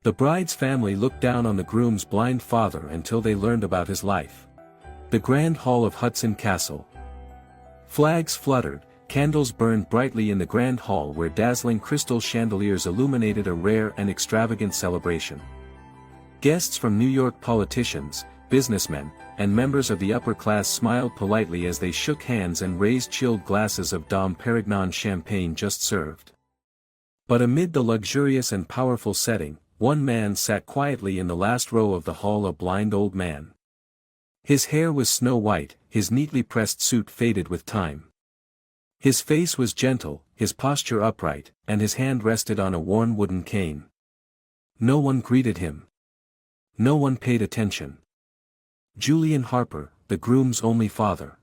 The bride's family looked down on the groom's blind father until they learned about his life. The Grand Hall of Hudson Castle. Flags fluttered, candles burned brightly in the Grand Hall where dazzling crystal chandeliers illuminated a rare and extravagant celebration. Guests from New York politicians, businessmen, and members of the upper class smiled politely as they shook hands and raised chilled glasses of Dom Perignon champagne just served. But amid the luxurious and powerful setting, one man sat quietly in the last row of the hall, a blind old man. His hair was snow white, his neatly pressed suit faded with time. His face was gentle, his posture upright, and his hand rested on a worn wooden cane. No one greeted him. No one paid attention. Julian Harper, the groom's only father.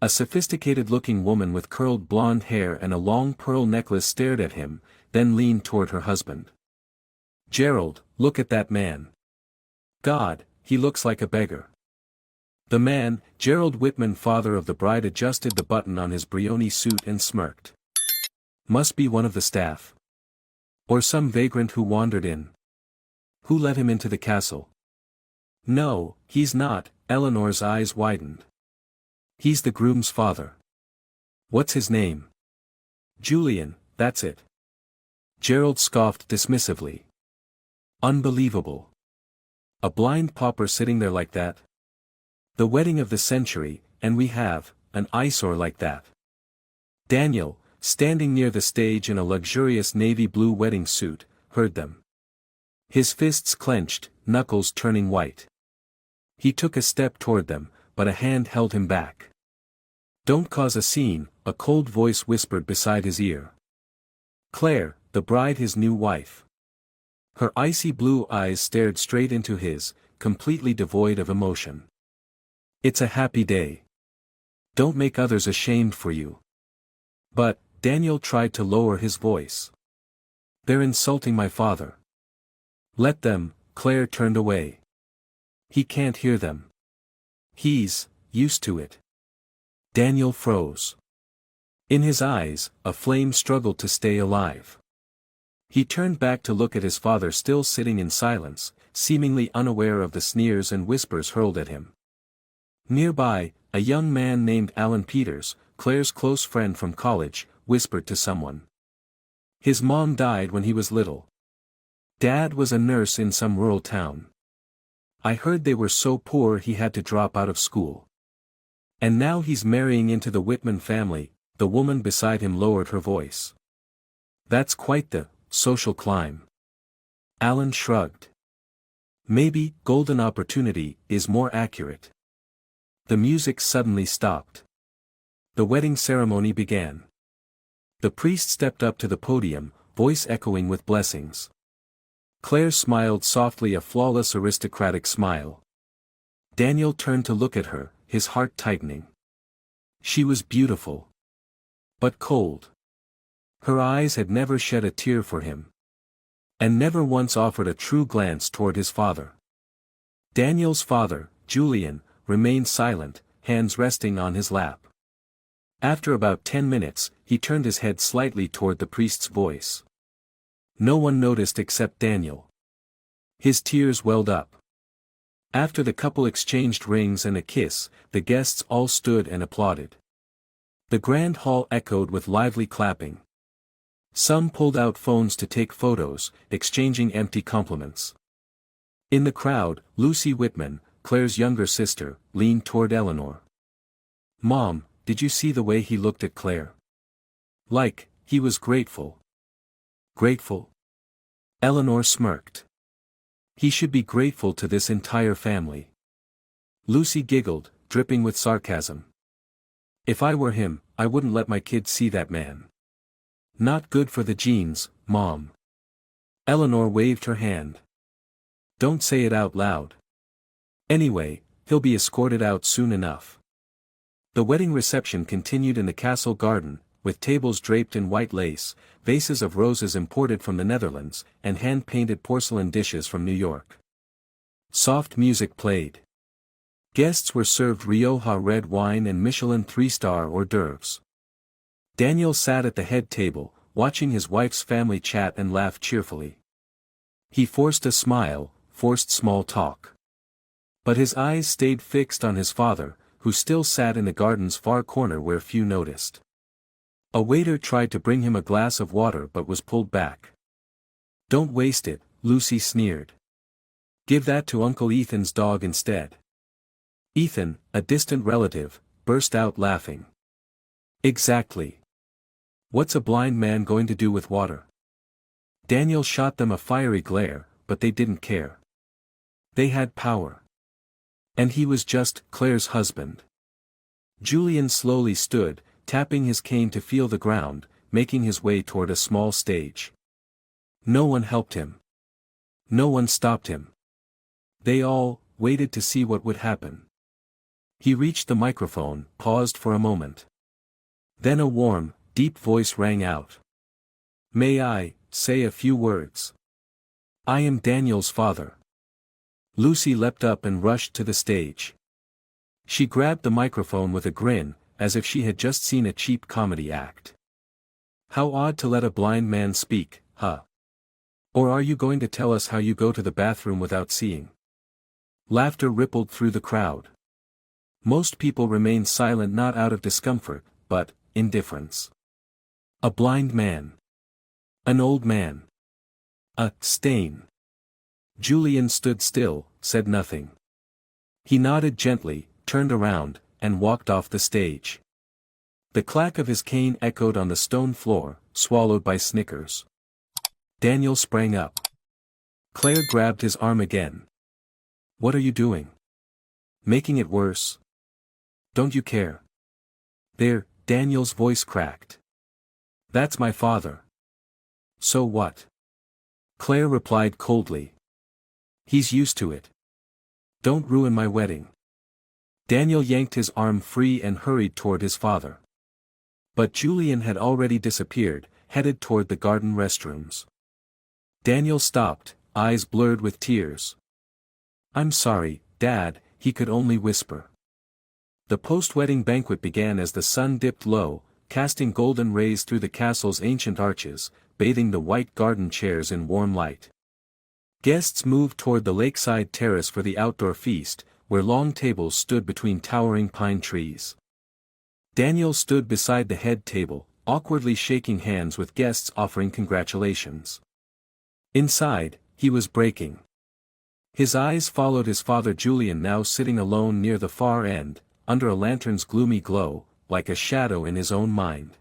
A sophisticated-looking woman with curled blonde hair and a long pearl necklace stared at him, then leaned toward her husband. "Gerald, look at that man. God, he looks like a beggar." The man, Gerald Whitman, father of the bride, adjusted the button on his Brioni suit and smirked. "Must be one of the staff. Or some vagrant who wandered in. Who let him into the castle?" "No, he's not," Eleanor's eyes widened. "He's the groom's father." "What's his name?" "Julian, that's it." Gerald scoffed dismissively. "Unbelievable. A blind pauper sitting there like that. The wedding of the century, and we have an eyesore like that." Daniel, standing near the stage in a luxurious navy blue wedding suit, heard them. His fists clenched, knuckles turning white. He took a step toward them, but a hand held him back. "Don't cause a scene," a cold voice whispered beside his ear. Claire, the bride, his new wife. Her icy blue eyes stared straight into his, completely devoid of emotion. "It's a happy day. Don't make others ashamed for you." "But," Daniel tried to lower his voice. "They're insulting my father." "Let them," Claire turned away. "He can't hear them. He's used to it." Daniel froze. In his eyes, a flame struggled to stay alive. He turned back to look at his father, still sitting in silence, seemingly unaware of the sneers and whispers hurled at him. Nearby, a young man named Alan Peters, Claire's close friend from college, whispered to someone. "His mom died when he was little. Dad was a nurse in some rural town. I heard they were so poor he had to drop out of school. And now he's marrying into the Whitman family." The woman beside him lowered her voice. "That's quite the social climb." Alan shrugged. "Maybe golden opportunity is more accurate." The music suddenly stopped. The wedding ceremony began. The priest stepped up to the podium, voice echoing with blessings. Claire smiled softly, a flawless aristocratic smile. Daniel turned to look at her, his heart tightening. She was beautiful. But cold. Her eyes had never shed a tear for him. And never once offered a true glance toward his father. Daniel's father, Julian, remained silent, hands resting on his lap. After about 10 minutes, he turned his head slightly toward the priest's voice. No one noticed except Daniel. His tears welled up. After the couple exchanged rings and a kiss, the guests all stood and applauded. The grand hall echoed with lively clapping. Some pulled out phones to take photos, exchanging empty compliments. In the crowd, Lucy Whitman, Claire's younger sister, leaned toward Eleanor. "Mom, did you see the way he looked at Claire? Like, he was grateful." "Grateful?" Eleanor smirked. "He should be grateful to this entire family." Lucy giggled, dripping with sarcasm. "If I were him, I wouldn't let my kids see that man. Not good for the genes, Mom." Eleanor waved her hand. "Don't say it out loud. Anyway, he'll be escorted out soon enough." The wedding reception continued in the castle garden, with tables draped in white lace, vases of roses imported from the Netherlands, and hand-painted porcelain dishes from New York. Soft music played. Guests were served Rioja red wine and Michelin 3-star hors d'oeuvres. Daniel sat at the head table, watching his wife's family chat and laugh cheerfully. He forced a smile, forced small talk. But his eyes stayed fixed on his father, who still sat in the garden's far corner where few noticed. A waiter tried to bring him a glass of water but was pulled back. "Don't waste it," Lucy sneered. "Give that to Uncle Ethan's dog instead." Ethan, a distant relative, burst out laughing. "Exactly. What's a blind man going to do with water?" Daniel shot them a fiery glare, but they didn't care. They had power. And he was just Claire's husband. Julian slowly stood, tapping his cane to feel the ground, making his way toward a small stage. No one helped him. No one stopped him. They all waited to see what would happen. He reached the microphone, paused for a moment. Then a warm, deep voice rang out. "May I say a few words? I am Daniel's father." Lucy leapt up and rushed to the stage. She grabbed the microphone with a grin, as if she had just seen a cheap comedy act. "How odd to let a blind man speak, huh? Or are you going to tell us how you go to the bathroom without seeing?" Laughter rippled through the crowd. Most people remained silent, not out of discomfort, but indifference. A blind man. An old man. A stain. Julian stood still, said nothing. He nodded gently, turned around, and walked off the stage. The clack of his cane echoed on the stone floor, swallowed by snickers. Daniel sprang up. Claire grabbed his arm again. "What are you doing? Making it worse? Don't you care?" "There," Daniel's voice cracked. "That's my father." "So what?" Claire replied coldly. "He's used to it. Don't ruin my wedding." Daniel yanked his arm free and hurried toward his father. But Julian had already disappeared, headed toward the garden restrooms. Daniel stopped, eyes blurred with tears. "I'm sorry, Dad," he could only whisper. The post-wedding banquet began as the sun dipped low, casting golden rays through the castle's ancient arches, bathing the white garden chairs in warm light. Guests moved toward the lakeside terrace for the outdoor feast, where long tables stood between towering pine trees. Daniel stood beside the head table, awkwardly shaking hands with guests offering congratulations. Inside, he was breaking. His eyes followed his father Julian, now sitting alone near the far end, under a lantern's gloomy glow, like a shadow in his own mind.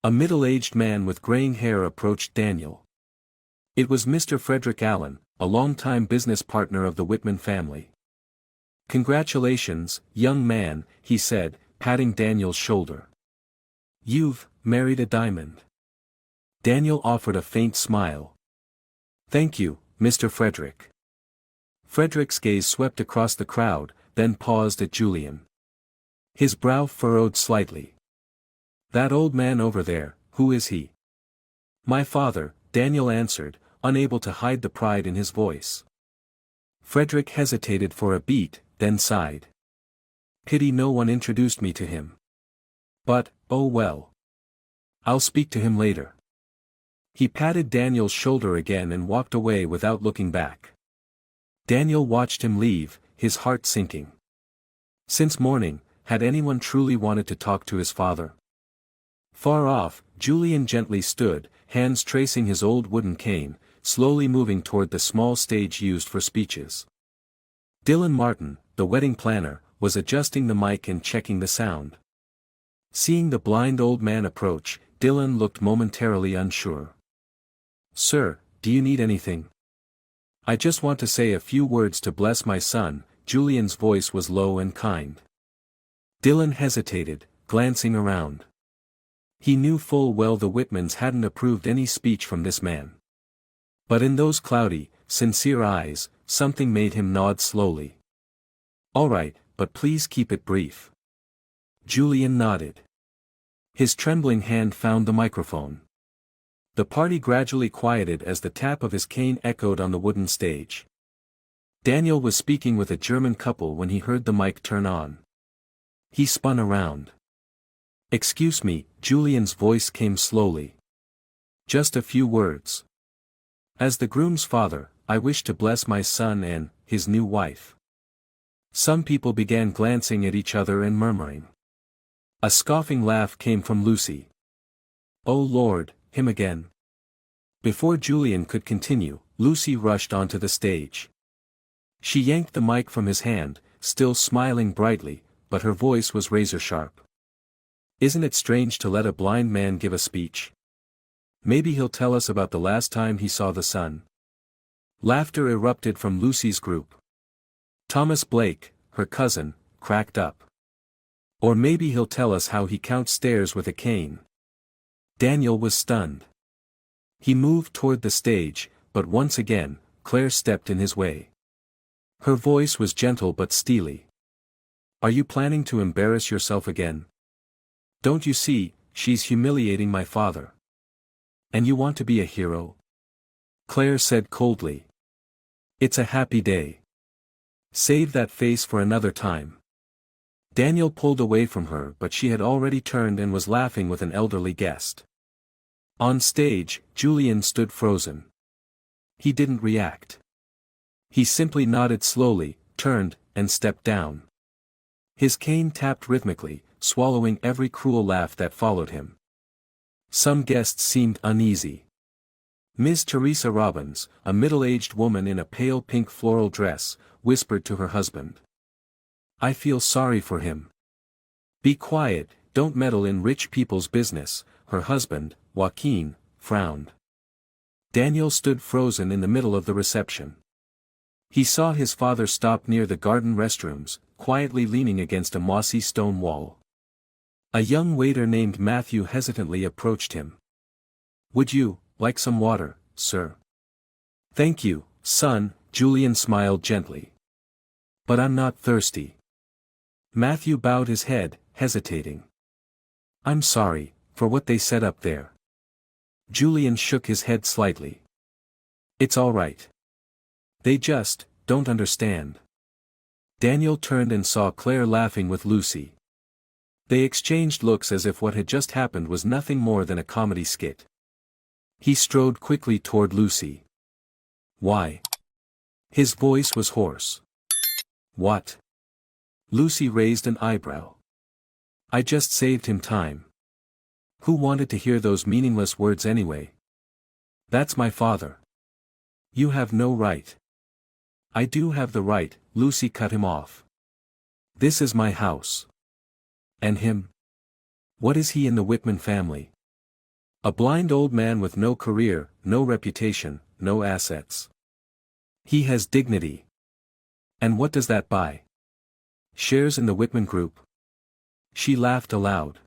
A middle-aged man with graying hair approached Daniel. It was Mr. Frederick Allen, a longtime business partner of the Whitman family. "Congratulations, young man," he said, patting Daniel's shoulder. "You've married a diamond." Daniel offered a faint smile. "Thank you, Mr. Frederick." Frederick's gaze swept across the crowd, then paused at Julian. His brow furrowed slightly. "That old man over there, who is he?" "My father," Daniel answered, unable to hide the pride in his voice. Frederick hesitated for a beat, then sighed. "Pity no one introduced me to him. But, oh well. I'll speak to him later." He patted Daniel's shoulder again and walked away without looking back. Daniel watched him leave, his heart sinking. Since morning, had anyone truly wanted to talk to his father? Far off, Julian gently stood, hands tracing his old wooden cane, slowly moving toward the small stage used for speeches. Dylan Martin, the wedding planner, was adjusting the mic and checking the sound. Seeing the blind old man approach, Dylan looked momentarily unsure. "Sir, do you need anything?" "I just want to say a few words to bless my son." Julian's voice was low and kind. Dylan hesitated, glancing around. He knew full well the Whitmans hadn't approved any speech from this man. But in those cloudy, sincere eyes, something made him nod slowly. "All right, but please keep it brief." Julian nodded. His trembling hand found the microphone. The party gradually quieted as the tap of his cane echoed on the wooden stage. Daniel was speaking with a German couple when he heard the mic turn on. He spun around. "Excuse me," Julian's voice came slowly. "Just a few words." As the groom's father, I wish to bless my son and his new wife. Some people began glancing at each other and murmuring. A scoffing laugh came from Lucy. "Oh Lord, him again." Before Julian could continue, Lucy rushed onto the stage. She yanked the mic from his hand, still smiling brightly, but her voice was razor-sharp. "Isn't it strange to let a blind man give a speech? Maybe he'll tell us about the last time he saw the sun." Laughter erupted from Lucy's group. Thomas Blake, her cousin, cracked up. "Or maybe he'll tell us how he counts stairs with a cane." Daniel was stunned. He moved toward the stage, but once again, Claire stepped in his way. Her voice was gentle but steely. "Are you planning to embarrass yourself again? Don't you see, she's humiliating my father. And you want to be a hero?" Claire said coldly. "It's a happy day. Save that face for another time." Daniel pulled away from her, but she had already turned and was laughing with an elderly guest. On stage, Julian stood frozen. He didn't react. He simply nodded slowly, turned, and stepped down. His cane tapped rhythmically, swallowing every cruel laugh that followed him. Some guests seemed uneasy. Miss Teresa Robbins, a middle-aged woman in a pale pink floral dress, whispered to her husband. "I feel sorry for him." "Be quiet, don't meddle in rich people's business," her husband, Joaquin, frowned. Daniel stood frozen in the middle of the reception. He saw his father stop near the garden restrooms, quietly leaning against a mossy stone wall. A young waiter named Matthew hesitantly approached him. "Would you like some water, sir?" "Thank you, son," Julian smiled gently. "But I'm not thirsty." Matthew bowed his head, hesitating. "I'm sorry, for what they said up there." Julian shook his head slightly. "It's all right. They just don't understand." Daniel turned and saw Claire laughing with Lucy. They exchanged looks as if what had just happened was nothing more than a comedy skit. He strode quickly toward Lucy. "Why?" His voice was hoarse. "What?" Lucy raised an eyebrow. "I just saved him time." Who wanted to hear those meaningless words anyway? "That's my father." "You have no right." "I do have the right," Lucy cut him off. "This is my house." "And him? What is he in the Whitman family?" "A blind old man with no career, no reputation, no assets." "He has dignity." "And what does that buy?" "Shares in the Whitman Group." She laughed aloud.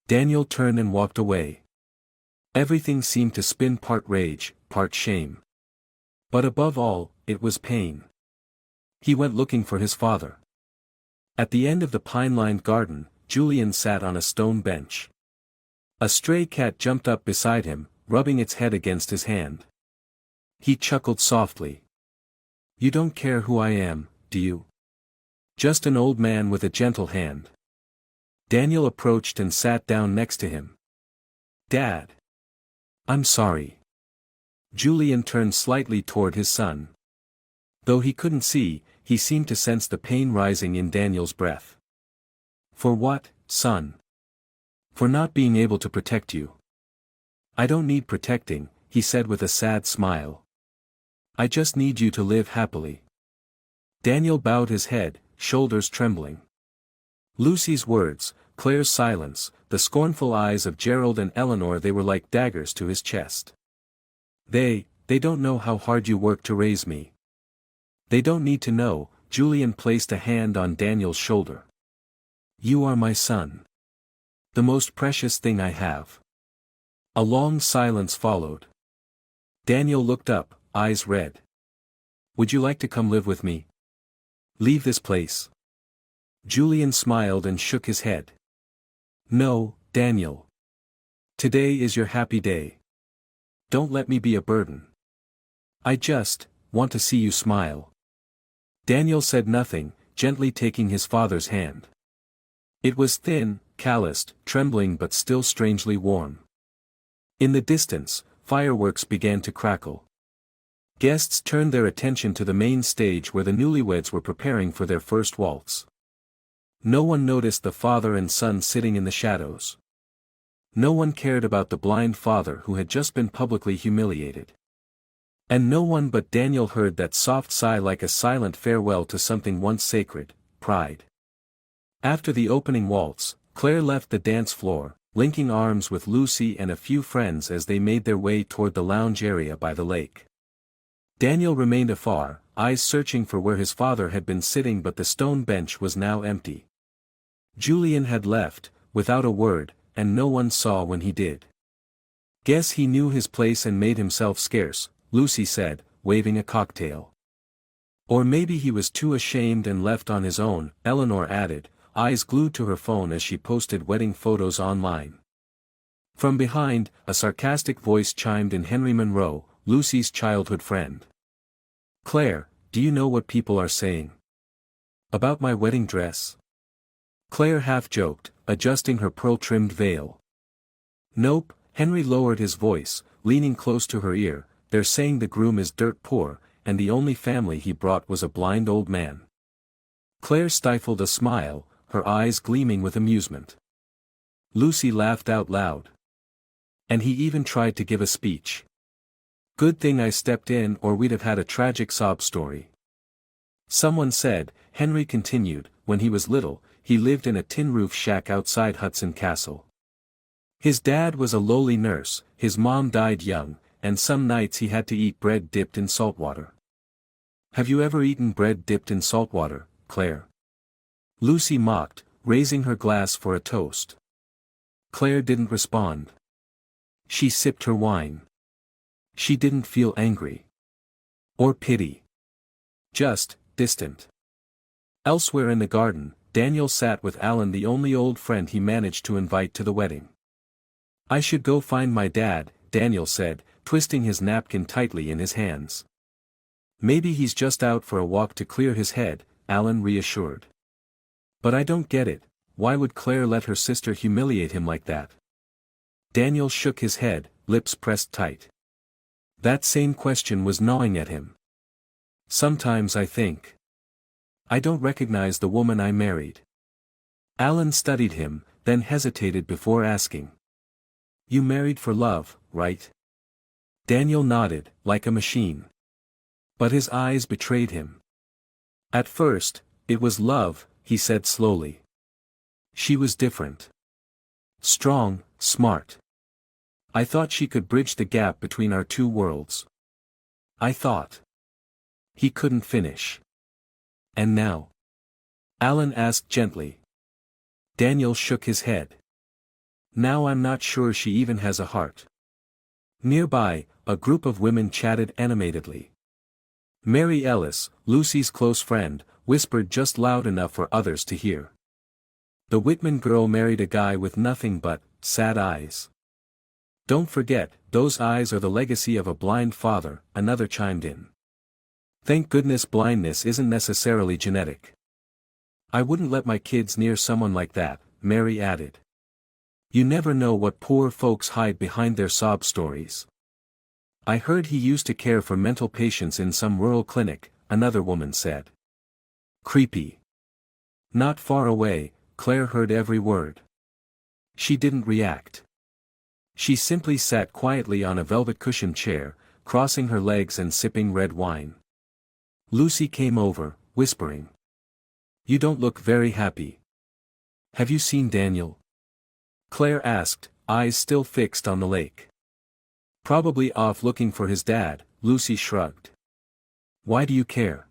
Daniel turned and walked away. Everything seemed to spin, part rage, part shame. But above all, it was pain. He went looking for his father. At the end of the pine-lined garden, Julian sat on a stone bench. A stray cat jumped up beside him, rubbing its head against his hand. He chuckled softly. "You don't care who I am, do you? Just an old man with a gentle hand." Daniel approached and sat down next to him. "Dad. I'm sorry." Julian turned slightly toward his son. Though he couldn't see, he seemed to sense the pain rising in Daniel's breath. "For what, son?" "For not being able to protect you." "I don't need protecting," he said with a sad smile. "I just need you to live happily." Daniel bowed his head, shoulders trembling. Lucy's words, Claire's silence, the scornful eyes of Gerald and Eleanor, they were like daggers to his chest. They don't know how hard you worked to raise me. They don't need to know." Julian placed a hand on Daniel's shoulder. "You are my son. The most precious thing I have." A long silence followed. Daniel looked up, eyes red. "Would you like to come live with me? Leave this place?" Julian smiled and shook his head. "No, Daniel. Today is your happy day. Don't let me be a burden. I just want to see you smile." Daniel said nothing, gently taking his father's hand. It was thin, calloused, trembling, but still strangely warm. In the distance, fireworks began to crackle. Guests turned their attention to the main stage where the newlyweds were preparing for their first waltz. No one noticed the father and son sitting in the shadows. No one cared about the blind father who had just been publicly humiliated. And no one but Daniel heard that soft sigh like a silent farewell to something once sacred, pride. After the opening waltz, Claire left the dance floor, linking arms with Lucy and a few friends as they made their way toward the lounge area by the lake. Daniel remained afar, eyes searching for where his father had been sitting, but the stone bench was now empty. Julian had left, without a word, and no one saw when he did. "Guess he knew his place and made himself scarce," Lucy said, waving a cocktail. "Or maybe he was too ashamed and left on his own," Eleanor added, eyes glued to her phone as she posted wedding photos online. From behind, a sarcastic voice chimed in: Henry Monroe, Lucy's childhood friend. "Claire, do you know what people are saying about my wedding dress?" Claire half joked, adjusting her pearl-trimmed veil. "Nope," Henry lowered his voice, leaning close to her ear, "they're saying the groom is dirt poor, and the only family he brought was a blind old man." Claire stifled a smile, her eyes gleaming with amusement. Lucy laughed out loud. "And he even tried to give a speech. Good thing I stepped in, or we'd have had a tragic sob story." Someone said, Henry continued, "when he was little, he lived in a tin-roof shack outside Hudson Castle. His dad was a lowly nurse, his mom died young, and some nights he had to eat bread dipped in salt water." "Have you ever eaten bread dipped in salt water, Claire?" Lucy mocked, raising her glass for a toast. Claire didn't respond. She sipped her wine. She didn't feel angry. Or pity. Just, distant. Elsewhere in the garden, Daniel sat with Alan, the only old friend he managed to invite to the wedding. "I should go find my dad," Daniel said, twisting his napkin tightly in his hands. "Maybe he's just out for a walk to clear his head," Alan reassured. "But I don't get it, why would Claire let her sister humiliate him like that?" Daniel shook his head, lips pressed tight. That same question was gnawing at him. "Sometimes I think I don't recognize the woman I married." Alan studied him, then hesitated before asking. "You married for love, right?" Daniel nodded, like a machine. But his eyes betrayed him. "At first, it was love," he said slowly. "She was different. Strong, smart. I thought she could bridge the gap between our two worlds. I thought." He couldn't finish. "And now?" Alan asked gently. Daniel shook his head. "Now I'm not sure she even has a heart." Nearby, a group of women chatted animatedly. Mary Ellis, Lucy's close friend, whispered just loud enough for others to hear. "The Whitman girl married a guy with nothing but sad eyes." "Don't forget, those eyes are the legacy of a blind father," another chimed in. "Thank goodness blindness isn't necessarily genetic." "I wouldn't let my kids near someone like that," Mary added. "You never know what poor folks hide behind their sob stories." "I heard he used to care for mental patients in some rural clinic," another woman said. "Creepy." Not far away, Claire heard every word. She didn't react. She simply sat quietly on a velvet-cushioned chair, crossing her legs and sipping red wine. Lucy came over, whispering. "You don't look very happy. Have you seen Daniel?" Claire asked, eyes still fixed on the lake. "Probably off looking for his dad," Lucy shrugged. "Why do you care?"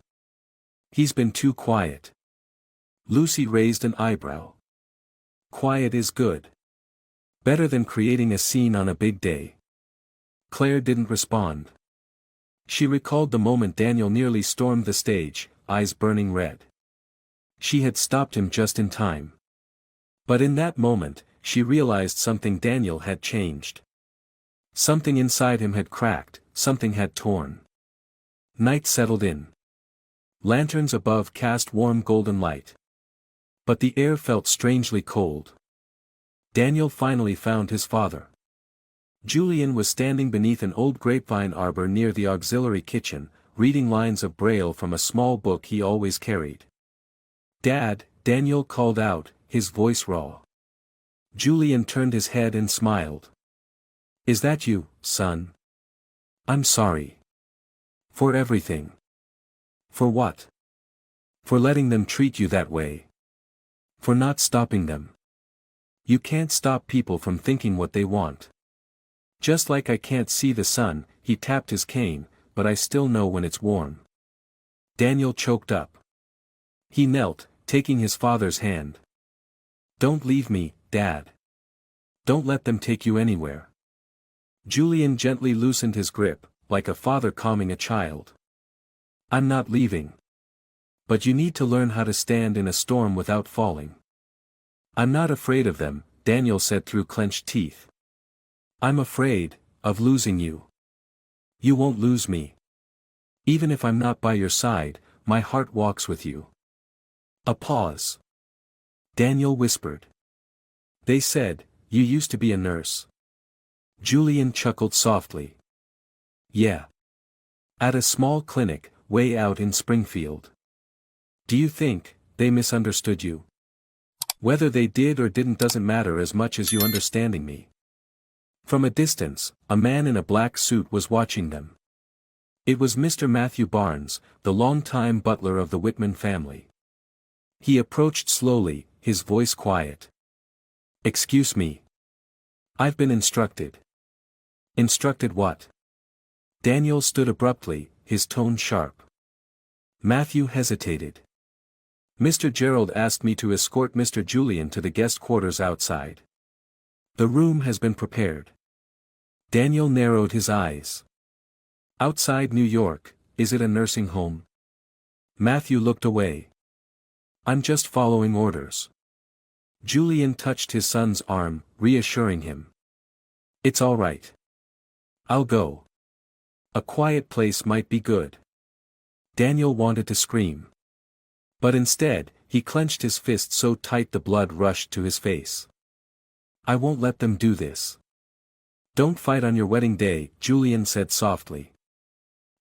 "He's been too quiet." Lucy raised an eyebrow. "Quiet is good. Better than creating a scene on a big day." Claire didn't respond. She recalled the moment Daniel nearly stormed the stage, eyes burning red. She had stopped him just in time. But in that moment, she realized something: Daniel had changed. Something inside him had cracked, something had torn. Night settled in. Lanterns above cast warm golden light. But the air felt strangely cold. Daniel finally found his father. Julian was standing beneath an old grapevine arbor near the auxiliary kitchen, reading lines of Braille from a small book he always carried. "Dad," Daniel called out, his voice raw. Julian turned his head and smiled. "Is that you, son? I'm sorry. For everything." "For what?" "For letting them treat you that way. For not stopping them. You can't stop people from thinking what they want. Just like I can't see the sun," he tapped his cane, "but I still know when it's warm." Daniel choked up. He knelt, taking his father's hand. "Don't leave me, Dad. Don't let them take you anywhere." Julian gently loosened his grip, like a father calming a child. "I'm not leaving. But you need to learn how to stand in a storm without falling." "I'm not afraid of them," Daniel said through clenched teeth. "I'm afraid of losing you." "You won't lose me. Even if I'm not by your side, my heart walks with you." A pause. Daniel whispered. "They said, you used to be a nurse." Julian chuckled softly. "Yeah. At a small clinic, way out in Springfield. Do you think they misunderstood you?" "Whether they did or didn't doesn't matter as much as you understanding me." From a distance, a man in a black suit was watching them. It was Mr. Matthew Barnes, the longtime butler of the Whitman family. He approached slowly, his voice quiet. "Excuse me. I've been instructed." "Instructed what?" Daniel stood abruptly, his tone sharp. Matthew hesitated. "Mr. Gerald asked me to escort Mr. Julian to the guest quarters outside. The room has been prepared." Daniel narrowed his eyes. "Outside New York, is it a nursing home?" Matthew looked away. "I'm just following orders." Julian touched his son's arm, reassuring him. "It's all right. I'll go. A quiet place might be good." Daniel wanted to scream. But instead, he clenched his fist so tight the blood rushed to his face. "I won't let them do this." "Don't fight on your wedding day," Julian said softly.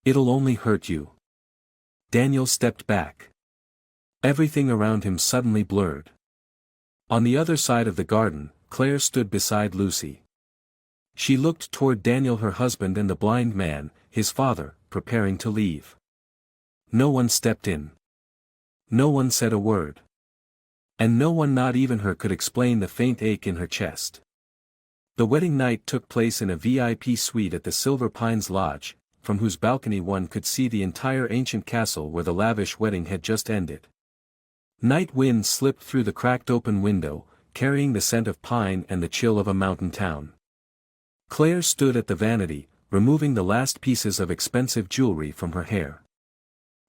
"It'll only hurt you." Daniel stepped back. Everything around him suddenly blurred. On the other side of the garden, Claire stood beside Lucy. She looked toward Daniel, her husband, and the blind man, his father, preparing to leave. No one stepped in. No one said a word. And no one, not even her, could explain the faint ache in her chest. The wedding night took place in a VIP suite at the Silver Pines Lodge, from whose balcony one could see the entire ancient castle where the lavish wedding had just ended. Night winds slipped through the cracked open window, carrying the scent of pine and the chill of a mountain town. Claire stood at the vanity, removing the last pieces of expensive jewelry from her hair.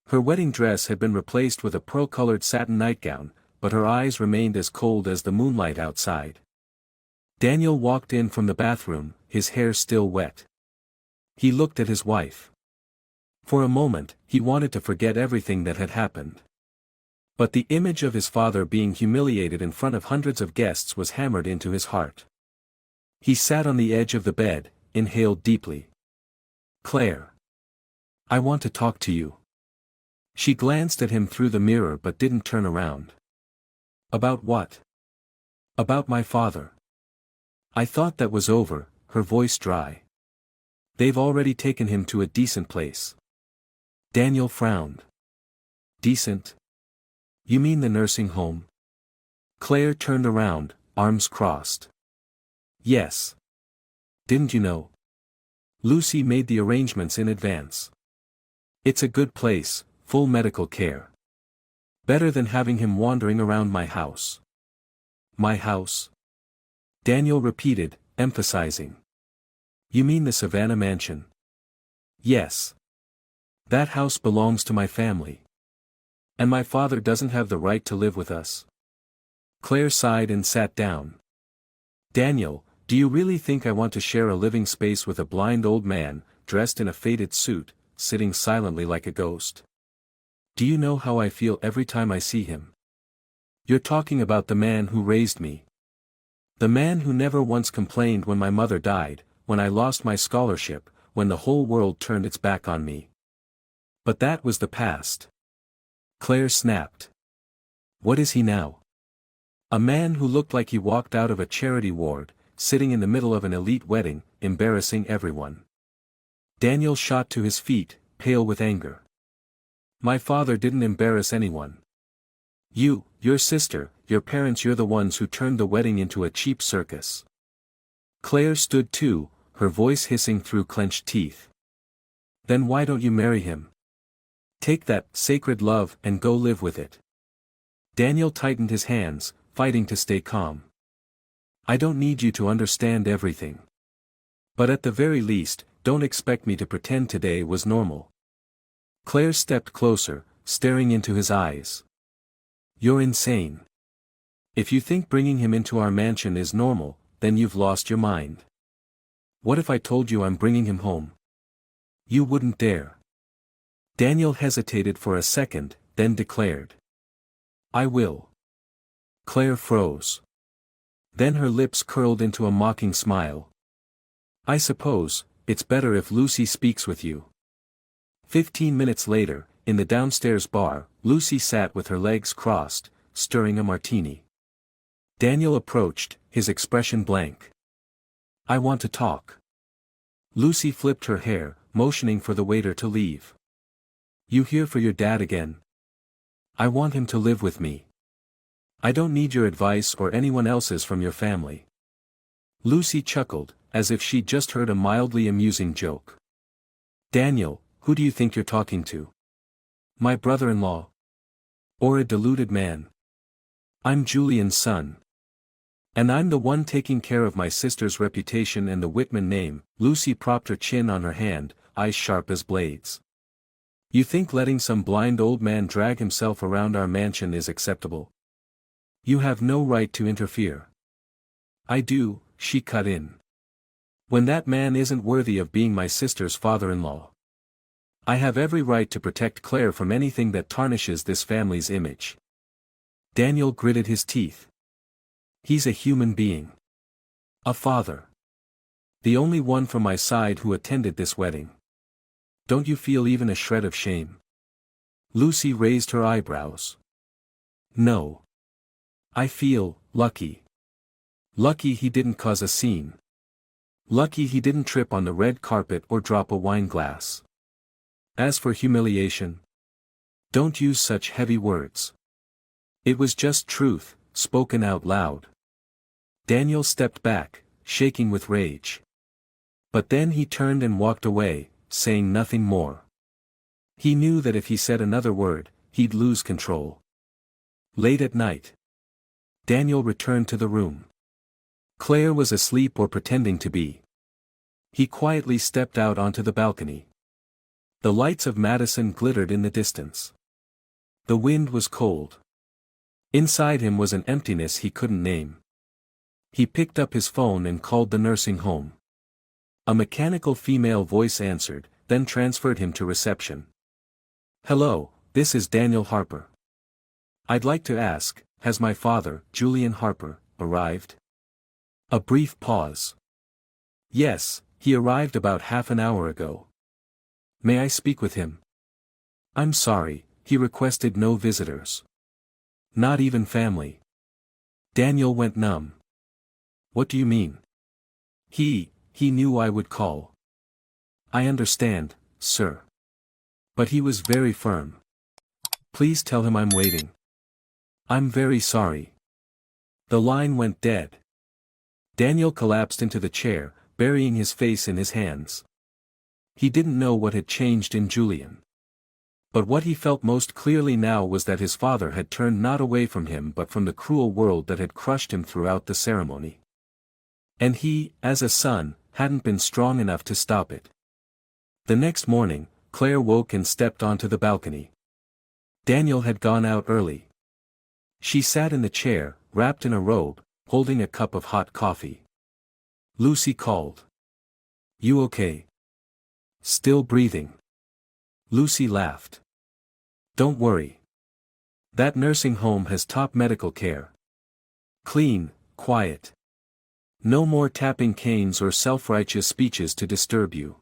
Her wedding dress had been replaced with a pearl-colored satin nightgown, but her eyes remained as cold as the moonlight outside. Daniel walked in from the bathroom, his hair still wet. He looked at his wife. For a moment, he wanted to forget everything that had happened. But the image of his father being humiliated in front of hundreds of guests was hammered into his heart. He sat on the edge of the bed, inhaled deeply. "Claire. I want to talk to you." She glanced at him through the mirror but didn't turn around. "About what?" "About my father." "I thought that was over," her voice dry. "They've already taken him to a decent place." Daniel frowned. "Decent? You mean the nursing home?" Claire turned around, arms crossed. "Yes. Didn't you know? Lucy made the arrangements in advance. It's a good place, full medical care. Better than having him wandering around my house." "My house?" Daniel repeated, emphasizing. "You mean the Savannah mansion?" "Yes. That house belongs to my family. And my father doesn't have the right to live with us." Claire sighed and sat down. "Daniel, do you really think I want to share a living space with a blind old man, dressed in a faded suit, sitting silently like a ghost? Do you know how I feel every time I see him? You're talking about the man who raised me. The man who never once complained when my mother died, when I lost my scholarship, when the whole world turned its back on me. But that was the past. Claire snapped. What is he now? A man who looked like he walked out of a charity ward, sitting in the middle of an elite wedding, embarrassing everyone. Daniel shot to his feet, pale with anger. My father didn't embarrass anyone. You, your sister, your parents, you're the ones who turned the wedding into a cheap circus. Claire stood too, her voice hissing through clenched teeth. Then why don't you marry him? Take that sacred love and go live with it. Daniel tightened his hands, fighting to stay calm. I don't need you to understand everything. But at the very least, don't expect me to pretend today was normal. Claire stepped closer, staring into his eyes. You're insane. If you think bringing him into our mansion is normal, then you've lost your mind. What if I told you I'm bringing him home? You wouldn't dare. Daniel hesitated for a second, then declared. I will. Claire froze. Then her lips curled into a mocking smile. I suppose, it's better if Lucy speaks with you. 15 minutes later, in the downstairs bar, Lucy sat with her legs crossed, stirring a martini. Daniel approached, his expression blank. I want to talk. Lucy flipped her hair, motioning for the waiter to leave. You here for your dad again? I want him to live with me. I don't need your advice or anyone else's from your family. Lucy chuckled, as if she'd just heard a mildly amusing joke. Daniel, who do you think you're talking to? My brother-in-law? Or a deluded man? I'm Julian's son. And I'm the one taking care of my sister's reputation and the Whitman name. Lucy propped her chin on her hand, eyes sharp as blades. You think letting some blind old man drag himself around our mansion is acceptable? You have no right to interfere. I do, she cut in. When that man isn't worthy of being my sister's father-in-law. I have every right to protect Claire from anything that tarnishes this family's image. Daniel gritted his teeth. He's a human being. A father. The only one from my side who attended this wedding. Don't you feel even a shred of shame? Lucy raised her eyebrows. No. I feel lucky. Lucky he didn't cause a scene. Lucky he didn't trip on the red carpet or drop a wine glass. As for humiliation, don't use such heavy words. It was just truth, spoken out loud. Daniel stepped back, shaking with rage. But then he turned and walked away, saying nothing more. He knew that if he said another word, he'd lose control. Late at night, Daniel returned to the room. Claire was asleep or pretending to be. He quietly stepped out onto the balcony. The lights of Madison glittered in the distance. The wind was cold. Inside him was an emptiness he couldn't name. He picked up his phone and called the nursing home. A mechanical female voice answered, then transferred him to reception. Hello, this is Daniel Harper. I'd like to ask, has my father, Julian Harper, arrived? A brief pause. Yes, he arrived about half an hour ago. May I speak with him? I'm sorry, he requested no visitors. Not even family. Daniel went numb. What do you mean? He knew I would call. I understand, sir. But he was very firm. Please tell him I'm waiting. I'm very sorry. The line went dead. Daniel collapsed into the chair, burying his face in his hands. He didn't know what had changed in Julian. But what he felt most clearly now was that his father had turned not away from him but from the cruel world that had crushed him throughout the ceremony. And he, as a son, hadn't been strong enough to stop it. The next morning, Claire woke and stepped onto the balcony. Daniel had gone out early. She sat in the chair, wrapped in a robe, holding a cup of hot coffee. Lucy called. You okay? Still breathing. Lucy laughed. Don't worry. That nursing home has top medical care. Clean, quiet. No more tapping canes or self-righteous speeches to disturb you.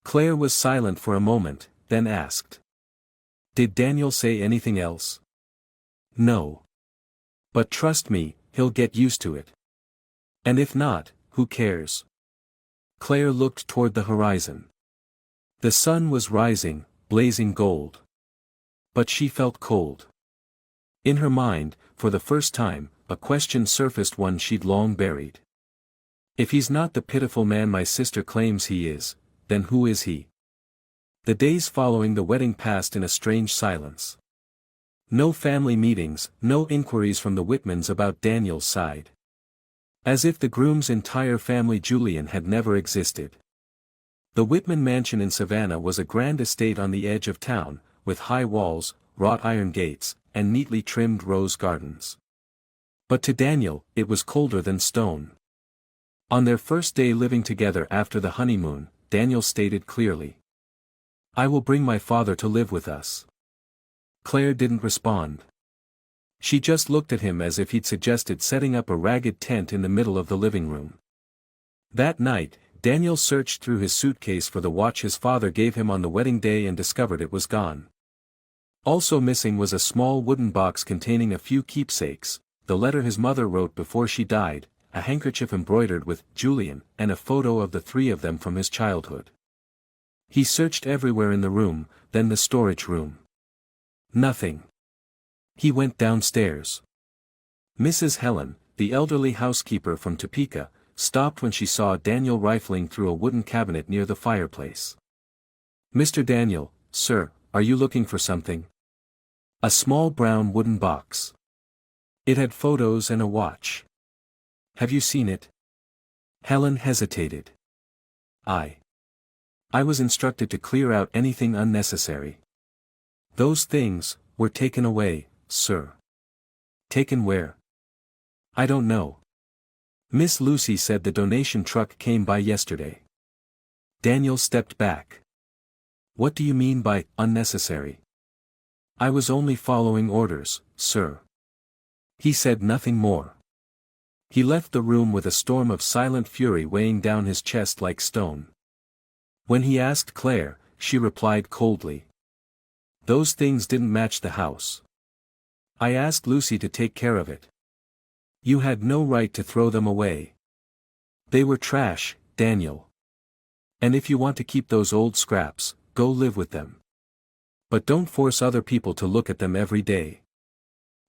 Claire was silent for a moment, then asked. Did Daniel say anything else? No. But trust me, he'll get used to it. And if not, who cares? Claire looked toward the horizon. The sun was rising, blazing gold. But she felt cold. In her mind, for the first time, a question surfaced, one she'd long buried. If he's not the pitiful man my sister claims he is, then who is he? The days following the wedding passed in a strange silence. No family meetings, no inquiries from the Whitmans about Daniel's side. As if the groom's entire family Julian had never existed. The Whitman mansion in Savannah was a grand estate on the edge of town, with high walls, wrought iron gates, and neatly trimmed rose gardens. But to Daniel, it was colder than stone. On their first day living together after the honeymoon, Daniel stated clearly. I will bring my father to live with us. Claire didn't respond. She just looked at him as if he'd suggested setting up a ragged tent in the middle of the living room. That night, Daniel searched through his suitcase for the watch his father gave him on the wedding day and discovered it was gone. Also missing was a small wooden box containing a few keepsakes, the letter his mother wrote before she died, a handkerchief embroidered with Julian, and a photo of the three of them from his childhood. He searched everywhere in the room, then the storage room. Nothing. He went downstairs. Mrs. Helen, the elderly housekeeper from Topeka, stopped when she saw Daniel rifling through a wooden cabinet near the fireplace. Mr. Daniel, sir, are you looking for something? A small brown wooden box. It had photos and a watch. Have you seen it? Helen hesitated. I was instructed to clear out anything unnecessary. Those things were taken away, sir. Taken where? I don't know. Miss Lucy said the donation truck came by yesterday. Daniel stepped back. What do you mean by unnecessary? I was only following orders, sir. He said nothing more. He left the room with a storm of silent fury weighing down his chest like stone. When he asked Claire, she replied coldly. Those things didn't match the house. I asked Lucy to take care of it. You had no right to throw them away. They were trash, Daniel. And if you want to keep those old scraps, go live with them. But don't force other people to look at them every day.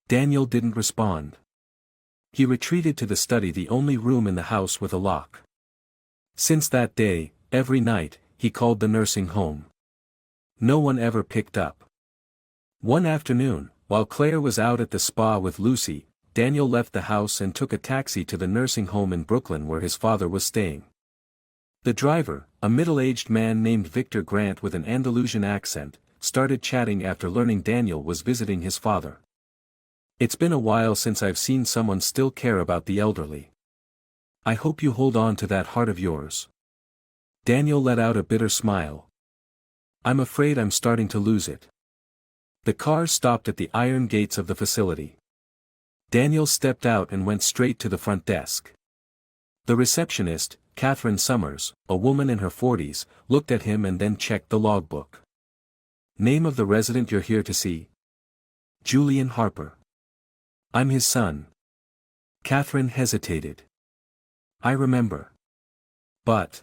Daniel didn't respond. He retreated to the study, the only room in the house with a lock. Since that day, every night, he called the nursing home. No one ever picked up. One afternoon, while Claire was out at the spa with Lucy, Daniel left the house and took a taxi to the nursing home in Brooklyn where his father was staying. The driver, a middle-aged man named Victor Grant with an Andalusian accent, started chatting after learning Daniel was visiting his father. It's been a while since I've seen someone still care about the elderly. I hope you hold on to that heart of yours. Daniel let out a bitter smile. I'm afraid I'm starting to lose it. The car stopped at the iron gates of the facility. Daniel stepped out and went straight to the front desk. The receptionist, Catherine Summers, a woman in her 40s, looked at him and then checked the logbook. Name of the resident you're here to see? Julian Harper. I'm his son. Catherine hesitated. I remember. But.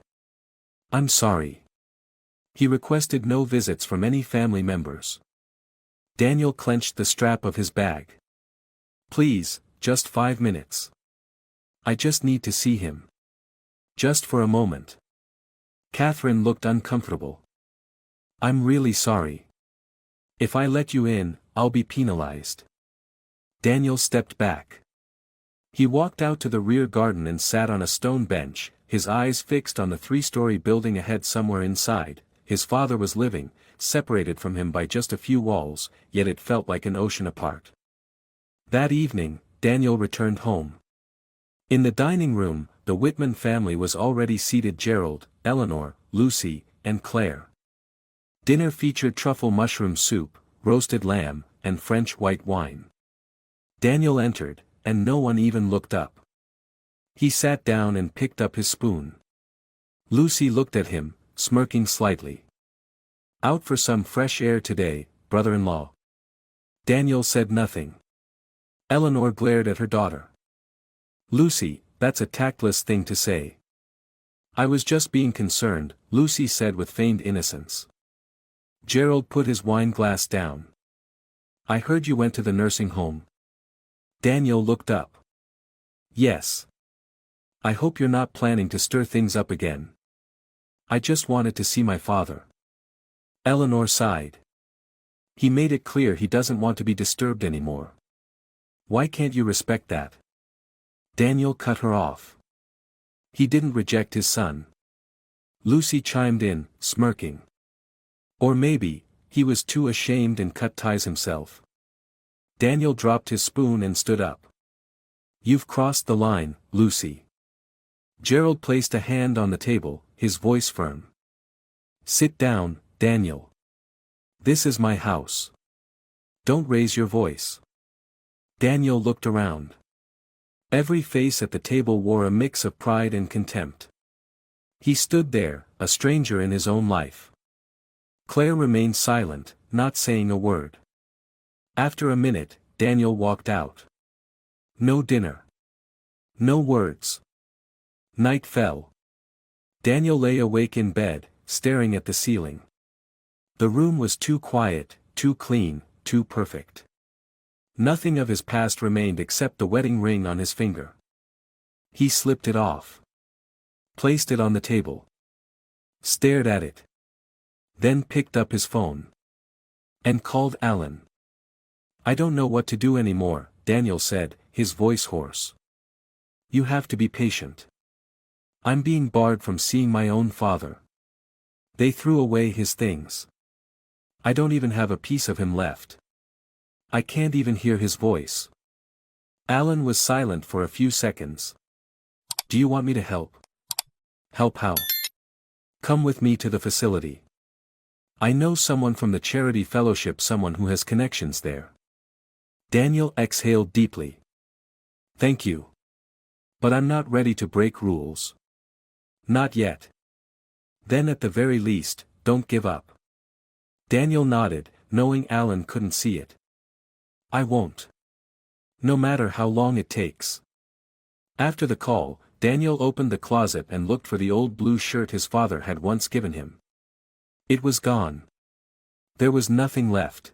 I'm sorry. He requested no visits from any family members. Daniel clenched the strap of his bag. Please, just 5 minutes. I just need to see him. Just for a moment. Catherine looked uncomfortable. I'm really sorry. If I let you in, I'll be penalized. Daniel stepped back. He walked out to the rear garden and sat on a stone bench, his eyes fixed on the 3-story building ahead. Somewhere inside, his father was living, separated from him by just a few walls, yet it felt like an ocean apart. That evening, Daniel returned home. In the dining room, the Whitman family was already seated: Gerald, Eleanor, Lucy, and Claire. Dinner featured truffle mushroom soup, roasted lamb, and French white wine. Daniel entered, and no one even looked up. He sat down and picked up his spoon. Lucy looked at him, smirking slightly. "Out for some fresh air today, brother-in-law?" Daniel said nothing. Eleanor glared at her daughter. "Lucy, that's a tactless thing to say." "I was just being concerned," Lucy said with feigned innocence. Gerald put his wine glass down. "I heard you went to the nursing home." Daniel looked up. "Yes. I hope you're not planning to stir things up again." "I just wanted to see my father." Eleanor sighed. "He made it clear he doesn't want to be disturbed anymore. Why can't you respect that?" Daniel cut her off. "He didn't reject his son." Lucy chimed in, smirking. "Or maybe, he was too ashamed and cut ties himself." Daniel dropped his spoon and stood up. "You've crossed the line, Lucy." Gerald placed a hand on the table, his voice firm. "Sit down, Daniel. This is my house. Don't raise your voice." Daniel looked around. Every face at the table wore a mix of pride and contempt. He stood there, a stranger in his own life. Claire remained silent, not saying a word. After a minute, Daniel walked out. No dinner. No words. Night fell. Daniel lay awake in bed, staring at the ceiling. The room was too quiet, too clean, too perfect. Nothing of his past remained except the wedding ring on his finger. He slipped it off. Placed it on the table. Stared at it. Then picked up his phone. And called Alan. "I don't know what to do anymore," Daniel said, his voice hoarse. "You have to be patient. I'm being barred from seeing my own father. They threw away his things. I don't even have a piece of him left. I can't even hear his voice." Alan was silent for a few seconds. "Do you want me to help?" "Help how?" "Come with me to the facility. I know someone from the charity fellowship, someone who has connections there." Daniel exhaled deeply. "Thank you. But I'm not ready to break rules. Not yet." "Then at the very least, don't give up." Daniel nodded, knowing Alan couldn't see it. "I won't. No matter how long it takes." After the call, Daniel opened the closet and looked for the old blue shirt his father had once given him. It was gone. There was nothing left.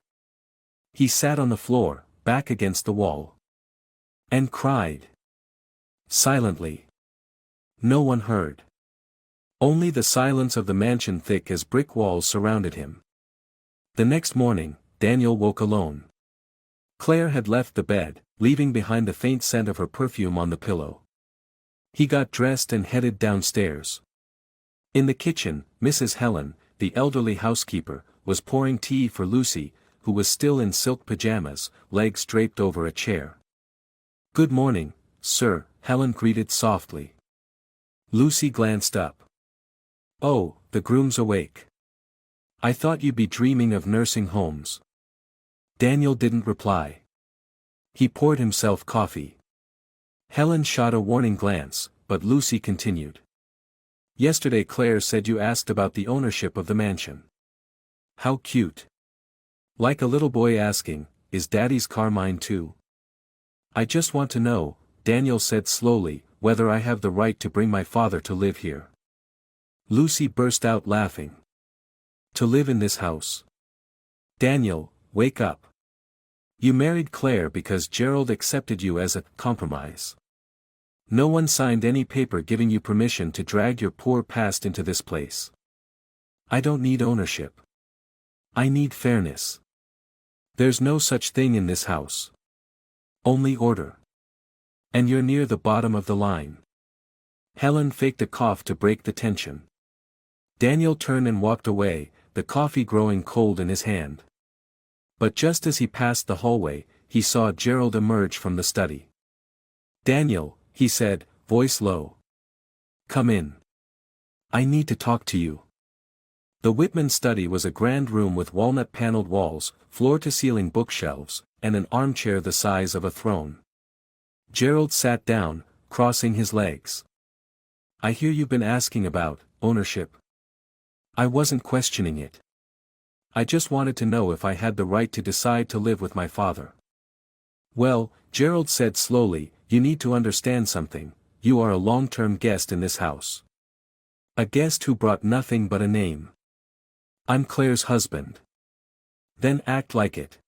He sat on the floor, back against the wall. And cried. Silently. No one heard. Only the silence of the mansion, thick as brick walls, surrounded him. The next morning, Daniel woke alone. Claire had left the bed, leaving behind the faint scent of her perfume on the pillow. He got dressed and headed downstairs. In the kitchen, Mrs. Helen, the elderly housekeeper, was pouring tea for Lucy, who was still in silk pajamas, legs draped over a chair. "Good morning, sir," Helen greeted softly. Lucy glanced up. "Oh, the groom's awake. I thought you'd be dreaming of nursing homes." Daniel didn't reply. He poured himself coffee. Helen shot a warning glance, but Lucy continued. "Yesterday Claire said you asked about the ownership of the mansion. How cute. Like a little boy asking, 'Is Daddy's car mine too?' I just want to know," Daniel said slowly, "whether I have the right to bring my father to live here." Lucy burst out laughing. "To live in this house? Daniel, wake up. You married Claire because Gerald accepted you as a compromise. No one signed any paper giving you permission to drag your poor past into this place. I don't need ownership. I need fairness. There's no such thing in this house. Only order. And you're near the bottom of the line." Helen faked a cough to break the tension. Daniel turned and walked away, the coffee growing cold in his hand. But just as he passed the hallway, he saw Gerald emerge from the study. "Daniel," he said, voice low. "Come in. I need to talk to you." The Whitman study was a grand room with walnut-paneled walls, floor-to-ceiling bookshelves, and an armchair the size of a throne. Gerald sat down, crossing his legs. I hear you've been asking about ownership. I wasn't questioning it. I just wanted to know if I had the right to decide to live with my father. Well, Gerald said slowly, you need to understand something, you are a long-term guest in this house. A guest who brought nothing but a name. I'm Claire's husband. Then act like it.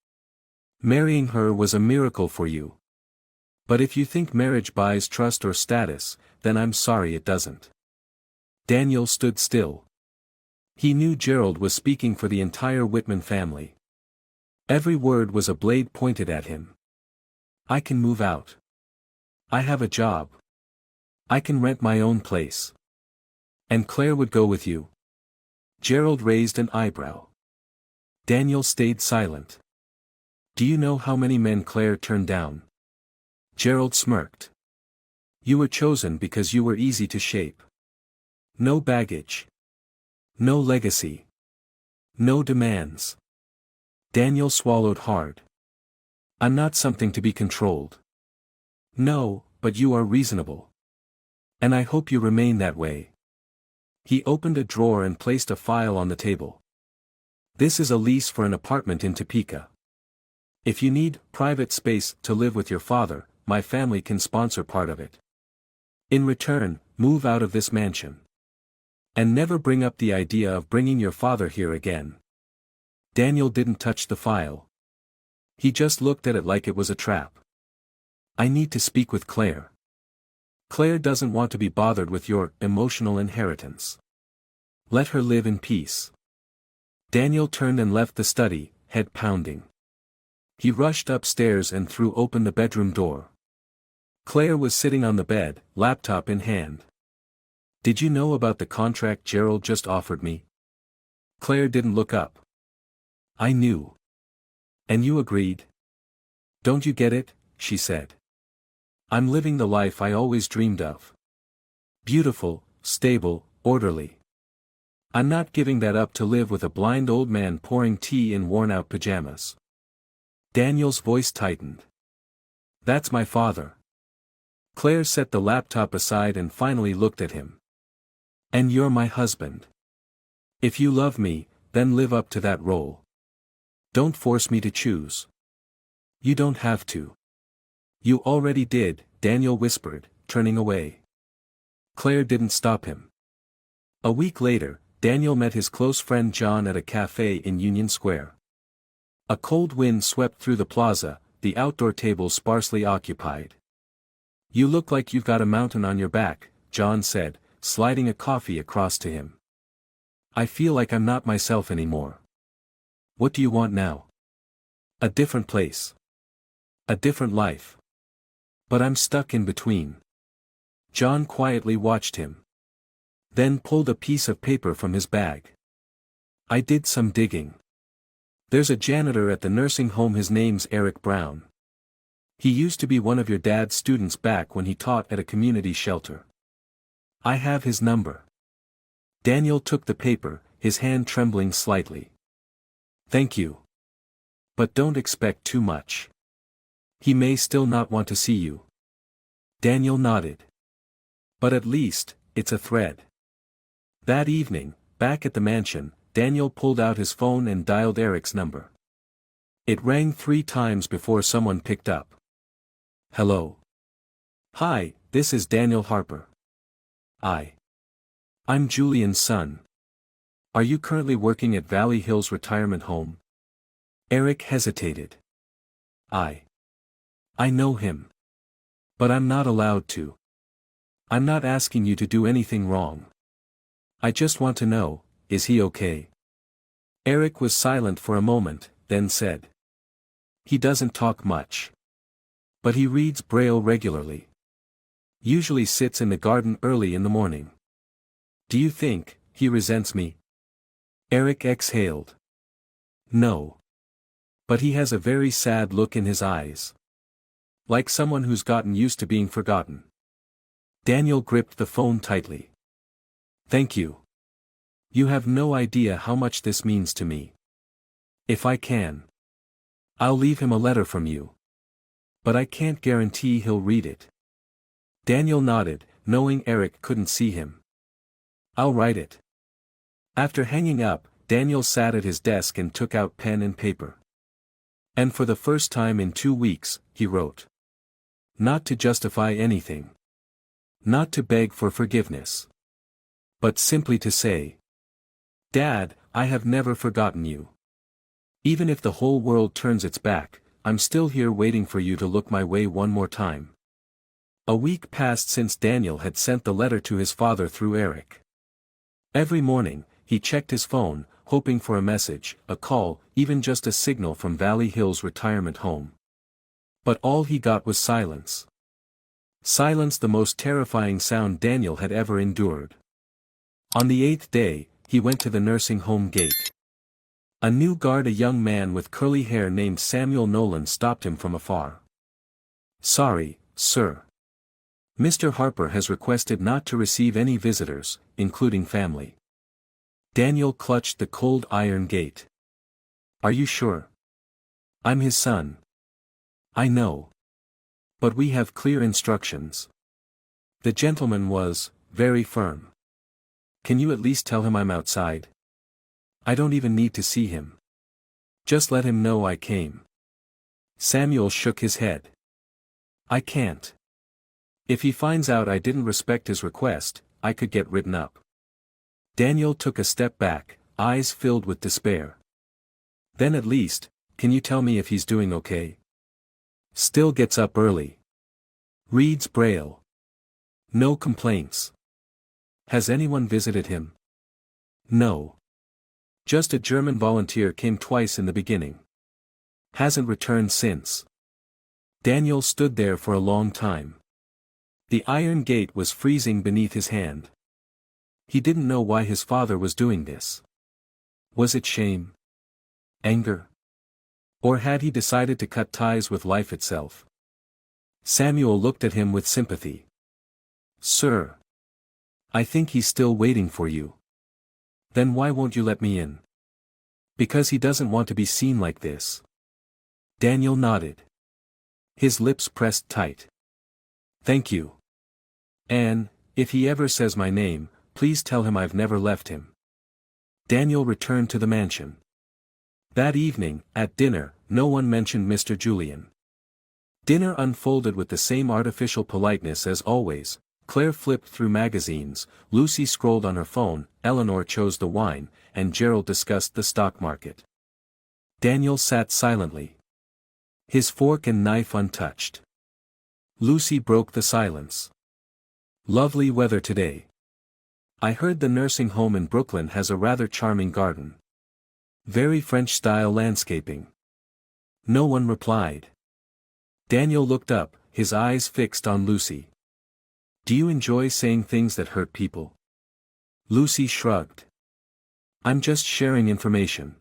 Marrying her was a miracle for you. But if you think marriage buys trust or status, then I'm sorry it doesn't. Daniel stood still. He knew Gerald was speaking for the entire Whitman family. Every word was a blade pointed at him. I can move out. I have a job. I can rent my own place. And Claire would go with you. Gerald raised an eyebrow. Daniel stayed silent. Do you know how many men Claire turned down? Gerald smirked. You were chosen because you were easy to shape. No baggage. No legacy. No demands. Daniel swallowed hard. I'm not something to be controlled. No, but you are reasonable. And I hope you remain that way. He opened a drawer and placed a file on the table. This is a lease for an apartment in Topeka. If you need private space to live with your father, my family can sponsor part of it. In return, move out of this mansion. And never bring up the idea of bringing your father here again. Daniel didn't touch the file. He just looked at it like it was a trap. I need to speak with Claire. Claire doesn't want to be bothered with your emotional inheritance. Let her live in peace. Daniel turned and left the study, head pounding. He rushed upstairs and threw open the bedroom door. Claire was sitting on the bed, laptop in hand. Did you know about the contract Gerald just offered me? Claire didn't look up. I knew. And you agreed? Don't you get it? She said. I'm living the life I always dreamed of. Beautiful, stable, orderly. I'm not giving that up to live with a blind old man pouring tea in worn-out pajamas. Daniel's voice tightened. That's my father. Claire set the laptop aside and finally looked at him. And you're my husband. If you love me, then live up to that role. Don't force me to choose. You don't have to. You already did, Daniel whispered, turning away. Claire didn't stop him. A week later, Daniel met his close friend John at a cafe in Union Square. A cold wind swept through the plaza, the outdoor tables sparsely occupied. You look like you've got a mountain on your back, John said, sliding a coffee across to him. I feel like I'm not myself anymore. What do you want now? A different place. A different life. But I'm stuck in between. John quietly watched him. Then pulled a piece of paper from his bag. I did some digging. There's a janitor at the nursing home, his name's Eric Brown. He used to be one of your dad's students back when he taught at a community shelter. I have his number. Daniel took the paper, his hand trembling slightly. Thank you. But don't expect too much. He may still not want to see you. Daniel nodded. But at least, it's a thread. That evening, back at the mansion, Daniel pulled out his phone and dialed Eric's number. It rang 3 times before someone picked up. Hello. Hi, this is Daniel Harper. I'm Julian's son. Are you currently working at Valley Hills Retirement Home? Eric hesitated. I know him. But I'm not allowed to. I'm not asking you to do anything wrong. I just want to know, is he okay? Eric was silent for a moment, then said. He doesn't talk much. But he reads Braille regularly. Usually sits in the garden early in the morning. Do you think he resents me? Eric exhaled. No. But he has a very sad look in his eyes. Like someone who's gotten used to being forgotten. Daniel gripped the phone tightly. Thank you. You have no idea how much this means to me. If I can, I'll leave him a letter from you. But I can't guarantee he'll read it. Daniel nodded, knowing Eric couldn't see him. I'll write it. After hanging up, Daniel sat at his desk and took out pen and paper. And for the first time in 2 weeks, he wrote. Not to justify anything. Not to beg for forgiveness. But simply to say, Dad, I have never forgotten you. Even if the whole world turns its back, I'm still here waiting for you to look my way one more time. A week passed since Daniel had sent the letter to his father through Eric. Every morning, he checked his phone, hoping for a message, a call, even just a signal from Valley Hill's retirement home. But all he got was silence. Silence, the most terrifying sound Daniel had ever endured. On the 8th day, he went to the nursing home gate. A new guard, a young man with curly hair named Samuel Nolan, stopped him from afar. Sorry, sir. Mr. Harper has requested not to receive any visitors, including family. Daniel clutched the cold iron gate. Are you sure? I'm his son. I know. But we have clear instructions. The gentleman was very firm. Can you at least tell him I'm outside? I don't even need to see him. Just let him know I came. Samuel shook his head. I can't. If he finds out I didn't respect his request, I could get written up. Daniel took a step back, eyes filled with despair. Then at least, can you tell me if he's doing okay? Still gets up early. Reads Braille. No complaints. Has anyone visited him? No. Just a German volunteer came twice in the beginning. Hasn't returned since. Daniel stood there for a long time. The iron gate was freezing beneath his hand. He didn't know why his father was doing this. Was it shame? Anger? Or had he decided to cut ties with life itself? Samuel looked at him with sympathy. Sir. I think he's still waiting for you. Then why won't you let me in? Because he doesn't want to be seen like this. Daniel nodded. His lips pressed tight. Thank you. Anne, if he ever says my name, please tell him I've never left him. Daniel returned to the mansion. That evening, at dinner, no one mentioned Mr. Julian. Dinner unfolded with the same artificial politeness as always. Claire flipped through magazines, Lucy scrolled on her phone, Eleanor chose the wine, and Gerald discussed the stock market. Daniel sat silently. His fork and knife untouched. Lucy broke the silence. Lovely weather today. I heard the nursing home in Brooklyn has a rather charming garden. Very French-style landscaping. No one replied. Daniel looked up, his eyes fixed on Lucy. Do you enjoy saying things that hurt people? Lucy shrugged. I'm just sharing information.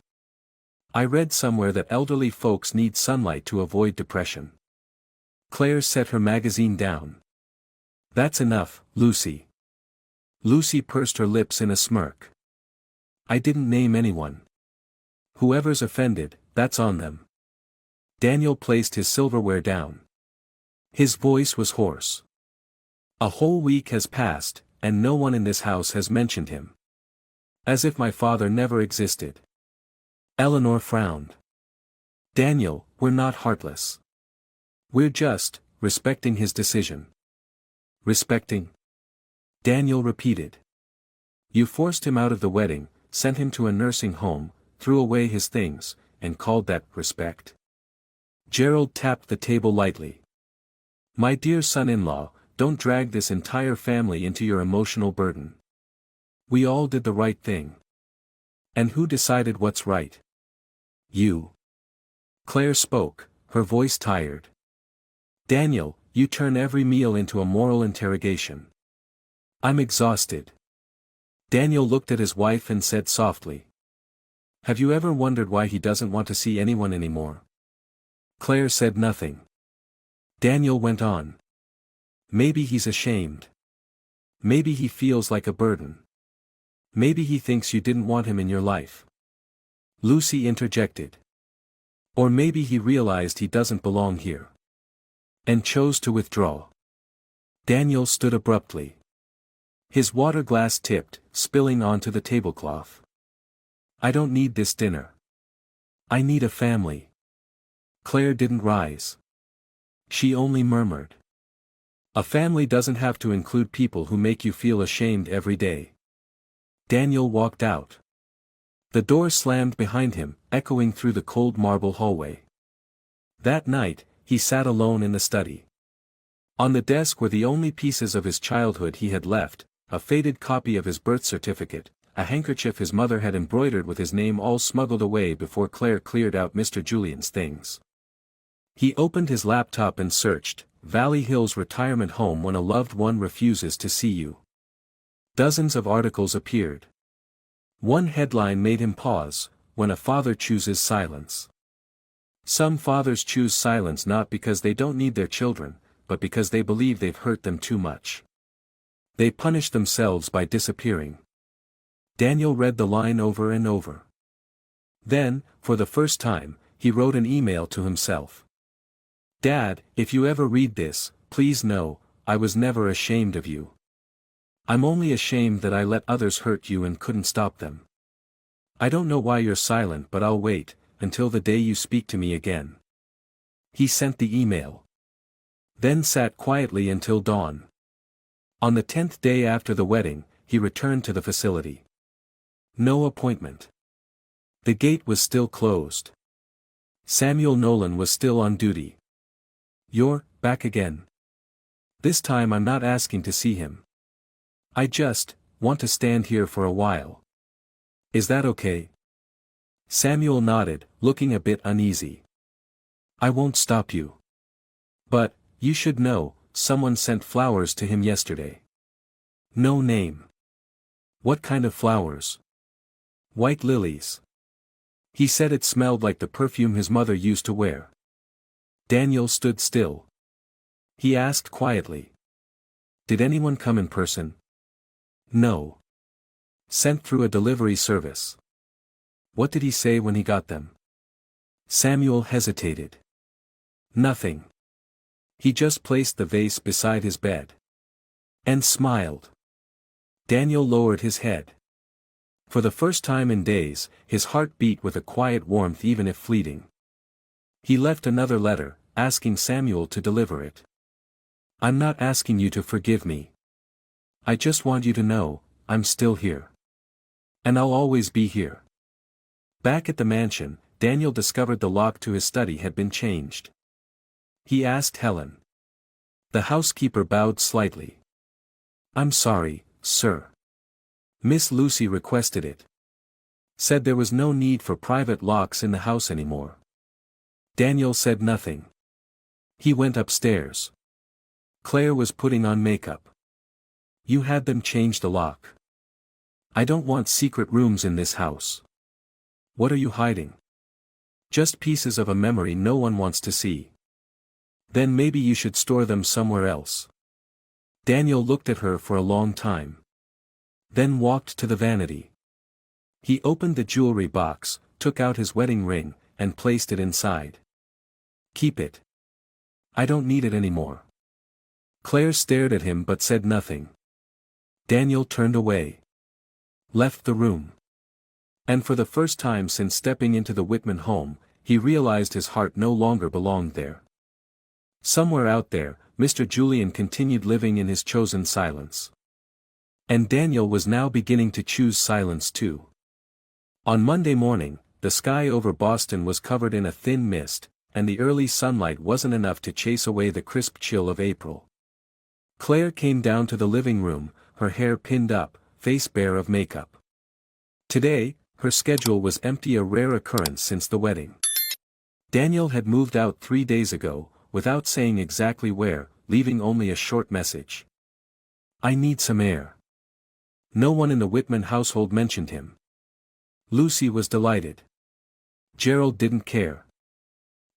I read somewhere that elderly folks need sunlight to avoid depression. Claire set her magazine down. That's enough, Lucy. Lucy pursed her lips in a smirk. I didn't name anyone. Whoever's offended, that's on them. Daniel placed his silverware down. His voice was hoarse. A whole week has passed, and no one in this house has mentioned him. As if my father never existed. Eleanor frowned. Daniel, we're not heartless. We're just, respecting his decision. Respecting? Daniel repeated. You forced him out of the wedding, sent him to a nursing home, threw away his things, and called that respect? Gerald tapped the table lightly. My dear son-in-law, don't drag this entire family into your emotional burden. We all did the right thing. And who decided what's right? You. Claire spoke, her voice tired. Daniel, you turn every meal into a moral interrogation. I'm exhausted. Daniel looked at his wife and said softly. Have you ever wondered why he doesn't want to see anyone anymore? Claire said nothing. Daniel went on. Maybe he's ashamed. Maybe he feels like a burden. Maybe he thinks you didn't want him in your life. Lucy interjected. Or maybe he realized he doesn't belong here. And chose to withdraw. Daniel stood abruptly. His water glass tipped, spilling onto the tablecloth. I don't need this dinner. I need a family. Claire didn't rise. She only murmured. A family doesn't have to include people who make you feel ashamed every day. Daniel walked out. The door slammed behind him, echoing through the cold marble hallway. That night, he sat alone in the study. On the desk were the only pieces of his childhood he had left, a faded copy of his birth certificate, a handkerchief his mother had embroidered with his name, all smuggled away before Claire cleared out Mr. Julian's things. He opened his laptop and searched, Valley Hills retirement home when a loved one refuses to see you. Dozens of articles appeared. One headline made him pause, when a father chooses silence. Some fathers choose silence not because they don't need their children, but because they believe they've hurt them too much. They punish themselves by disappearing. Daniel read the line over and over. Then, for the first time, he wrote an email to himself. Dad, if you ever read this, please know, I was never ashamed of you. I'm only ashamed that I let others hurt you and couldn't stop them. I don't know why you're silent, but I'll wait, until the day you speak to me again. He sent the email. Then sat quietly until dawn. On the 10th day after the wedding, he returned to the facility. No appointment. The gate was still closed. Samuel Nolan was still on duty. You're back again. This time I'm not asking to see him. I just want to stand here for a while. Is that okay? Samuel nodded, looking a bit uneasy. I won't stop you. But, you should know, someone sent flowers to him yesterday. No name. What kind of flowers? White lilies. He said it smelled like the perfume his mother used to wear. Daniel stood still. He asked quietly. Did anyone come in person? No. Sent through a delivery service. What did he say when he got them? Samuel hesitated. Nothing. He just placed the vase beside his bed. And smiled. Daniel lowered his head. For the first time in days, his heart beat with a quiet warmth even if fleeting. He left another letter, asking Samuel to deliver it. I'm not asking you to forgive me. I just want you to know, I'm still here. And I'll always be here. Back at the mansion, Daniel discovered the lock to his study had been changed. He asked Helen. The housekeeper bowed slightly. I'm sorry, sir. Miss Lucy requested it. Said there was no need for private locks in the house anymore. Daniel said nothing. He went upstairs. Claire was putting on makeup. You had them change the lock. I don't want secret rooms in this house. What are you hiding? Just pieces of a memory no one wants to see. Then maybe you should store them somewhere else. Daniel looked at her for a long time. Then walked to the vanity. He opened the jewelry box, took out his wedding ring, and placed it inside. Keep it. I don't need it anymore. Claire stared at him but said nothing. Daniel turned away. Left the room. And for the first time since stepping into the Whitman home, he realized his heart no longer belonged there. Somewhere out there, Mr. Julian continued living in his chosen silence. And Daniel was now beginning to choose silence too. On Monday morning, the sky over Boston was covered in a thin mist, and the early sunlight wasn't enough to chase away the crisp chill of April. Claire came down to the living room, her hair pinned up, face bare of makeup. Today, her schedule was empty, a rare occurrence since the wedding. Daniel had moved out 3 days ago, without saying exactly where, leaving only a short message. I need some air. No one in the Whitman household mentioned him. Lucy was delighted. Gerald didn't care.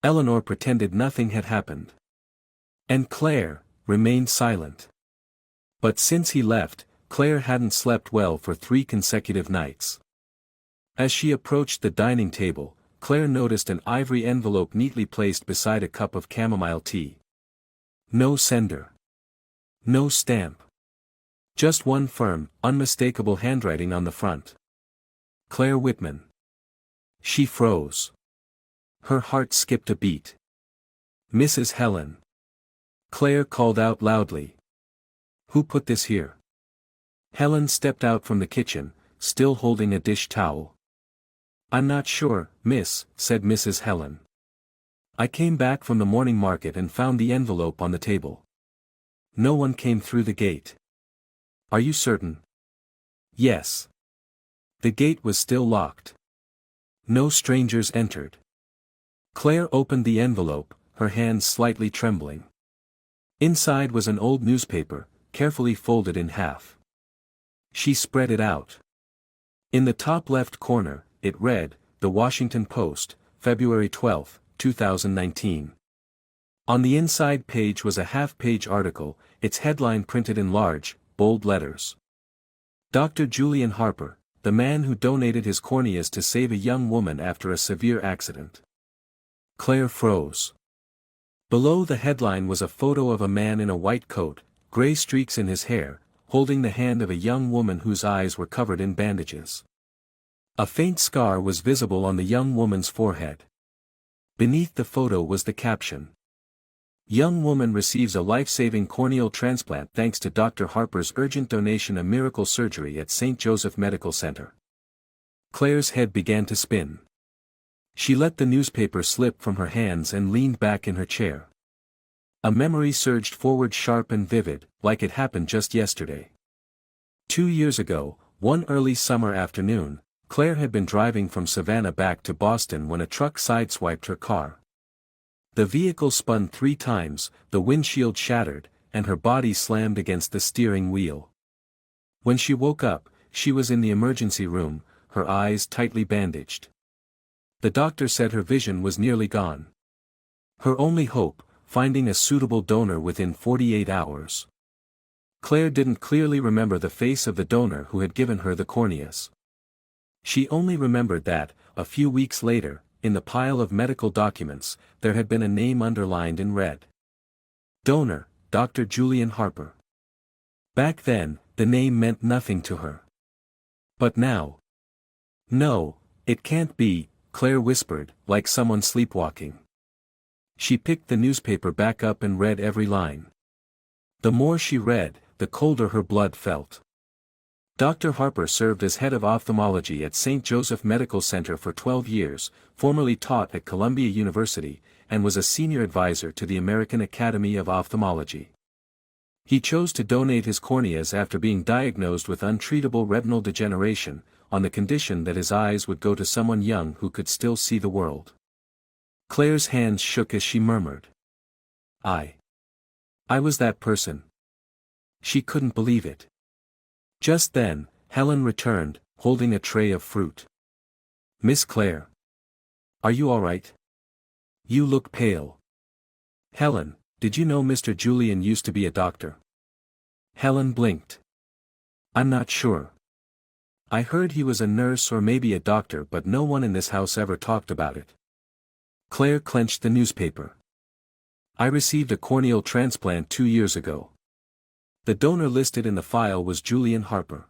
Eleanor pretended nothing had happened. And Claire remained silent. But since he left, Claire hadn't slept well for 3 consecutive nights. As she approached the dining table, Claire noticed an ivory envelope neatly placed beside a cup of chamomile tea. No sender. No stamp. Just one firm, unmistakable handwriting on the front. Claire Whitman. She froze. Her heart skipped a beat. Mrs. Helen. Claire called out loudly. Who put this here? Helen stepped out from the kitchen, still holding a dish towel. I'm not sure, miss, said Mrs. Helen. I came back from the morning market and found the envelope on the table. No one came through the gate. Are you certain? Yes. The gate was still locked. No strangers entered. Claire opened the envelope, her hands slightly trembling. Inside was an old newspaper, carefully folded in half. She spread it out. In the top left corner, it read, The Washington Post, February 12, 2019. On the inside page was a half-page article, its headline printed in large, bold letters. Dr. Julian Harper, the man who donated his corneas to save a young woman after a severe accident. Claire froze. Below the headline was a photo of a man in a white coat, gray streaks in his hair, holding the hand of a young woman whose eyes were covered in bandages. A faint scar was visible on the young woman's forehead. Beneath the photo was the caption. Young woman receives a life-saving corneal transplant thanks to Dr. Harper's urgent donation, a miracle surgery at St. Joseph Medical Center. Claire's head began to spin. She let the newspaper slip from her hands and leaned back in her chair. A memory surged forward, sharp and vivid, like it happened just yesterday. 2 years ago, one early summer afternoon, Claire had been driving from Savannah back to Boston when a truck sideswiped her car. The vehicle spun 3 times, the windshield shattered, and her body slammed against the steering wheel. When she woke up, she was in the emergency room, her eyes tightly bandaged. The doctor said her vision was nearly gone. Her only hope, finding a suitable donor within 48 hours. Claire didn't clearly remember the face of the donor who had given her the corneas. She only remembered that, a few weeks later, in the pile of medical documents, there had been a name underlined in red. Donor, Dr. Julian Harper. Back then, the name meant nothing to her. But now. No, it can't be, Claire whispered, like someone sleepwalking. She picked the newspaper back up and read every line. The more she read, the colder her blood felt. Dr. Harper served as head of ophthalmology at St. Joseph Medical Center for 12 years, formerly taught at Columbia University, and was a senior advisor to the American Academy of Ophthalmology. He chose to donate his corneas after being diagnosed with untreatable retinal degeneration, on the condition that his eyes would go to someone young who could still see the world. Claire's hands shook as she murmured. I was that person. She couldn't believe it. Just then, Helen returned, holding a tray of fruit. Miss Claire. Are you all right? You look pale. Helen, did you know Mr. Julian used to be a doctor? Helen blinked. I'm not sure. I heard he was a nurse or maybe a doctor, but no one in this house ever talked about it. Claire clenched the newspaper. I received a corneal transplant 2 years ago. The donor listed in the file was Julian Harper.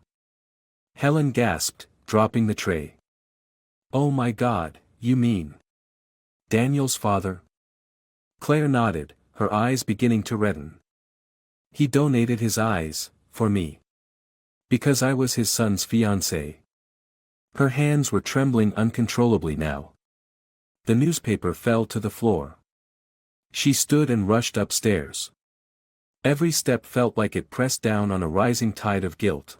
Helen gasped, dropping the tray. Oh my God, you mean Daniel's father? Claire nodded, her eyes beginning to redden. He donated his eyes, for me. Because I was his son's fiancée. Her hands were trembling uncontrollably now. The newspaper fell to the floor. She stood and rushed upstairs. Every step felt like it pressed down on a rising tide of guilt.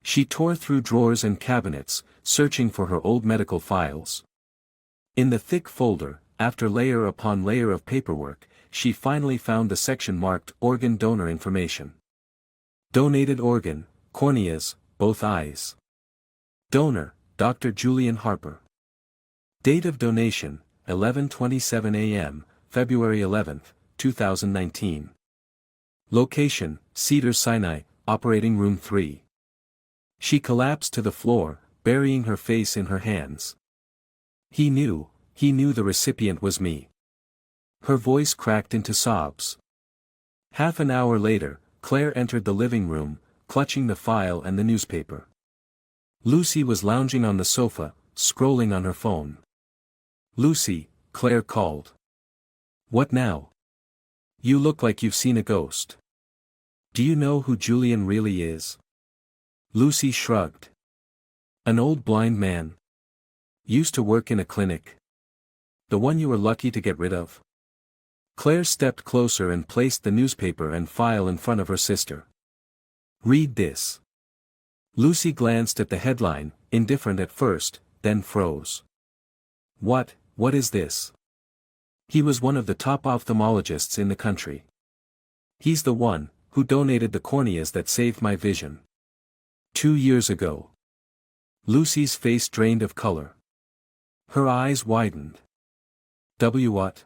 She tore through drawers and cabinets, searching for her old medical files. In the thick folder, after layer upon layer of paperwork, she finally found the section marked Organ Donor Information. Donated organ, corneas, both eyes. Donor, Dr. Julian Harper. Date of donation, 11:27 a.m., February 11, 2019. Location, Cedars-Sinai, Operating Room 3. She collapsed to the floor, burying her face in her hands. He knew the recipient was me. Her voice cracked into sobs. Half an hour later, Claire entered the living room, clutching the file and the newspaper. Lucy was lounging on the sofa, scrolling on her phone. "Lucy," Claire called. "What now? You look like you've seen a ghost. Do you know who Julian really is?" Lucy shrugged. "An old blind man. Used to work in a clinic. The one you were lucky to get rid of?" Claire stepped closer and placed the newspaper and file in front of her sister. "Read this." Lucy glanced at the headline, indifferent at first, then froze. What is this?" "He was one of the top ophthalmologists in the country. He's the one who donated the corneas that saved my vision. 2 years ago." Lucy's face drained of color. Her eyes widened. What?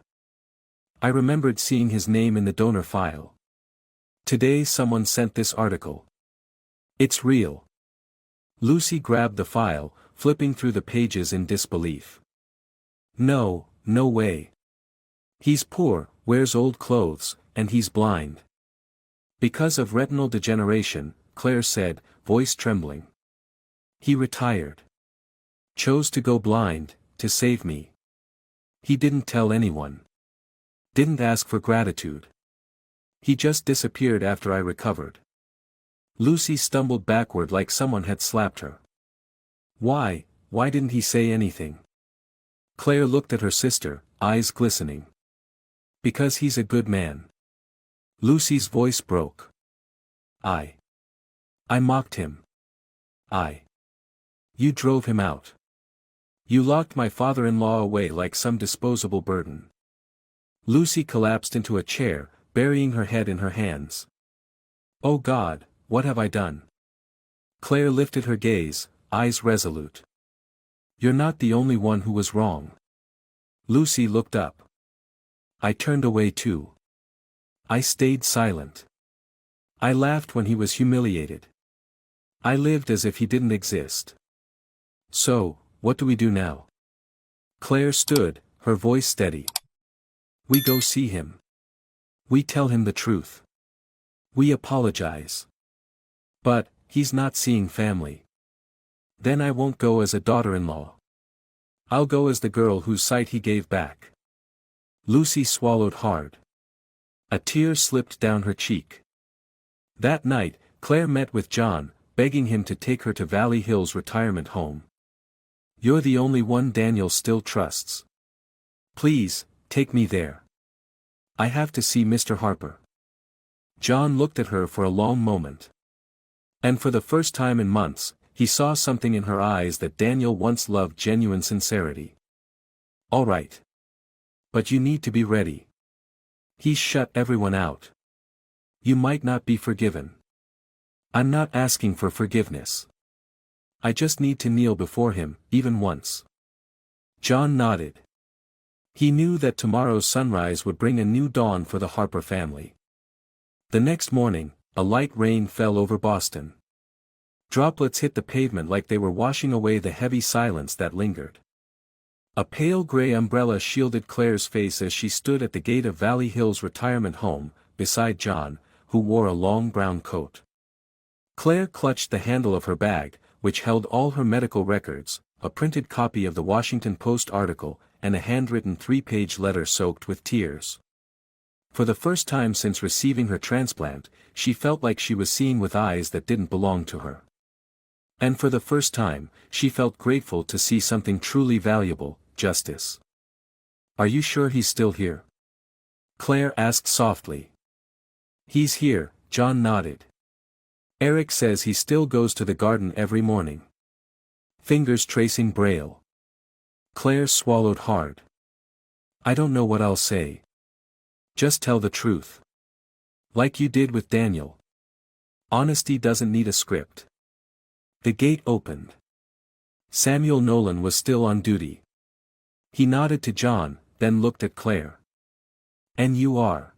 I remembered seeing his name in the donor file. Today someone sent this article. It's real. Lucy grabbed the file, flipping through the pages in disbelief. No way. He's poor, wears old clothes, and he's blind. Because of retinal degeneration, Claire said, voice trembling. He retired. Chose to go blind, to save me. He didn't tell anyone. Didn't ask for gratitude. He just disappeared after I recovered. Lucy stumbled backward like someone had slapped her. Why didn't he say anything? Claire looked at her sister, eyes glistening. Because he's a good man. Lucy's voice broke. I mocked him. You drove him out. You locked my father-in-law away like some disposable burden. Lucy collapsed into a chair, burying her head in her hands. Oh God, what have I done? Claire lifted her gaze, eyes resolute. You're not the only one who was wrong. Lucy looked up. I turned away too. I stayed silent. I laughed when he was humiliated. I lived as if he didn't exist. So, what do we do now? Claire stood, her voice steady. We go see him. We tell him the truth. We apologize. But, he's not seeing family. Then I won't go as a daughter-in-law. I'll go as the girl whose sight he gave back. Lucy swallowed hard. A tear slipped down her cheek. That night, Claire met with John, begging him to take her to Valley Hills retirement home. You're the only one Daniel still trusts. Please, take me there. I have to see Mr. Harper. John looked at her for a long moment. And for the first time in months, he saw something in her eyes that Daniel once loved: genuine sincerity. All right. But you need to be ready. He's shut everyone out. You might not be forgiven. I'm not asking for forgiveness. I just need to kneel before him, even once. John nodded. He knew that tomorrow's sunrise would bring a new dawn for the Harper family. The next morning, a light rain fell over Boston. Droplets hit the pavement like they were washing away the heavy silence that lingered. A pale gray umbrella shielded Claire's face as she stood at the gate of Valley Hills retirement home, beside John, who wore a long brown coat. Claire clutched the handle of her bag, which held all her medical records, a printed copy of the Washington Post article, and a handwritten 3-page letter soaked with tears. For the first time since receiving her transplant, she felt like she was seeing with eyes that didn't belong to her. And for the first time, she felt grateful to see something truly valuable: justice. Are you sure he's still here? Claire asked softly. He's here, John nodded. Eric says he still goes to the garden every morning. Fingers tracing braille. Claire swallowed hard. I don't know what I'll say. Just tell the truth. Like you did with Daniel. Honesty doesn't need a script. The gate opened. Samuel Nolan was still on duty. He nodded to John, then looked at Claire. And you are?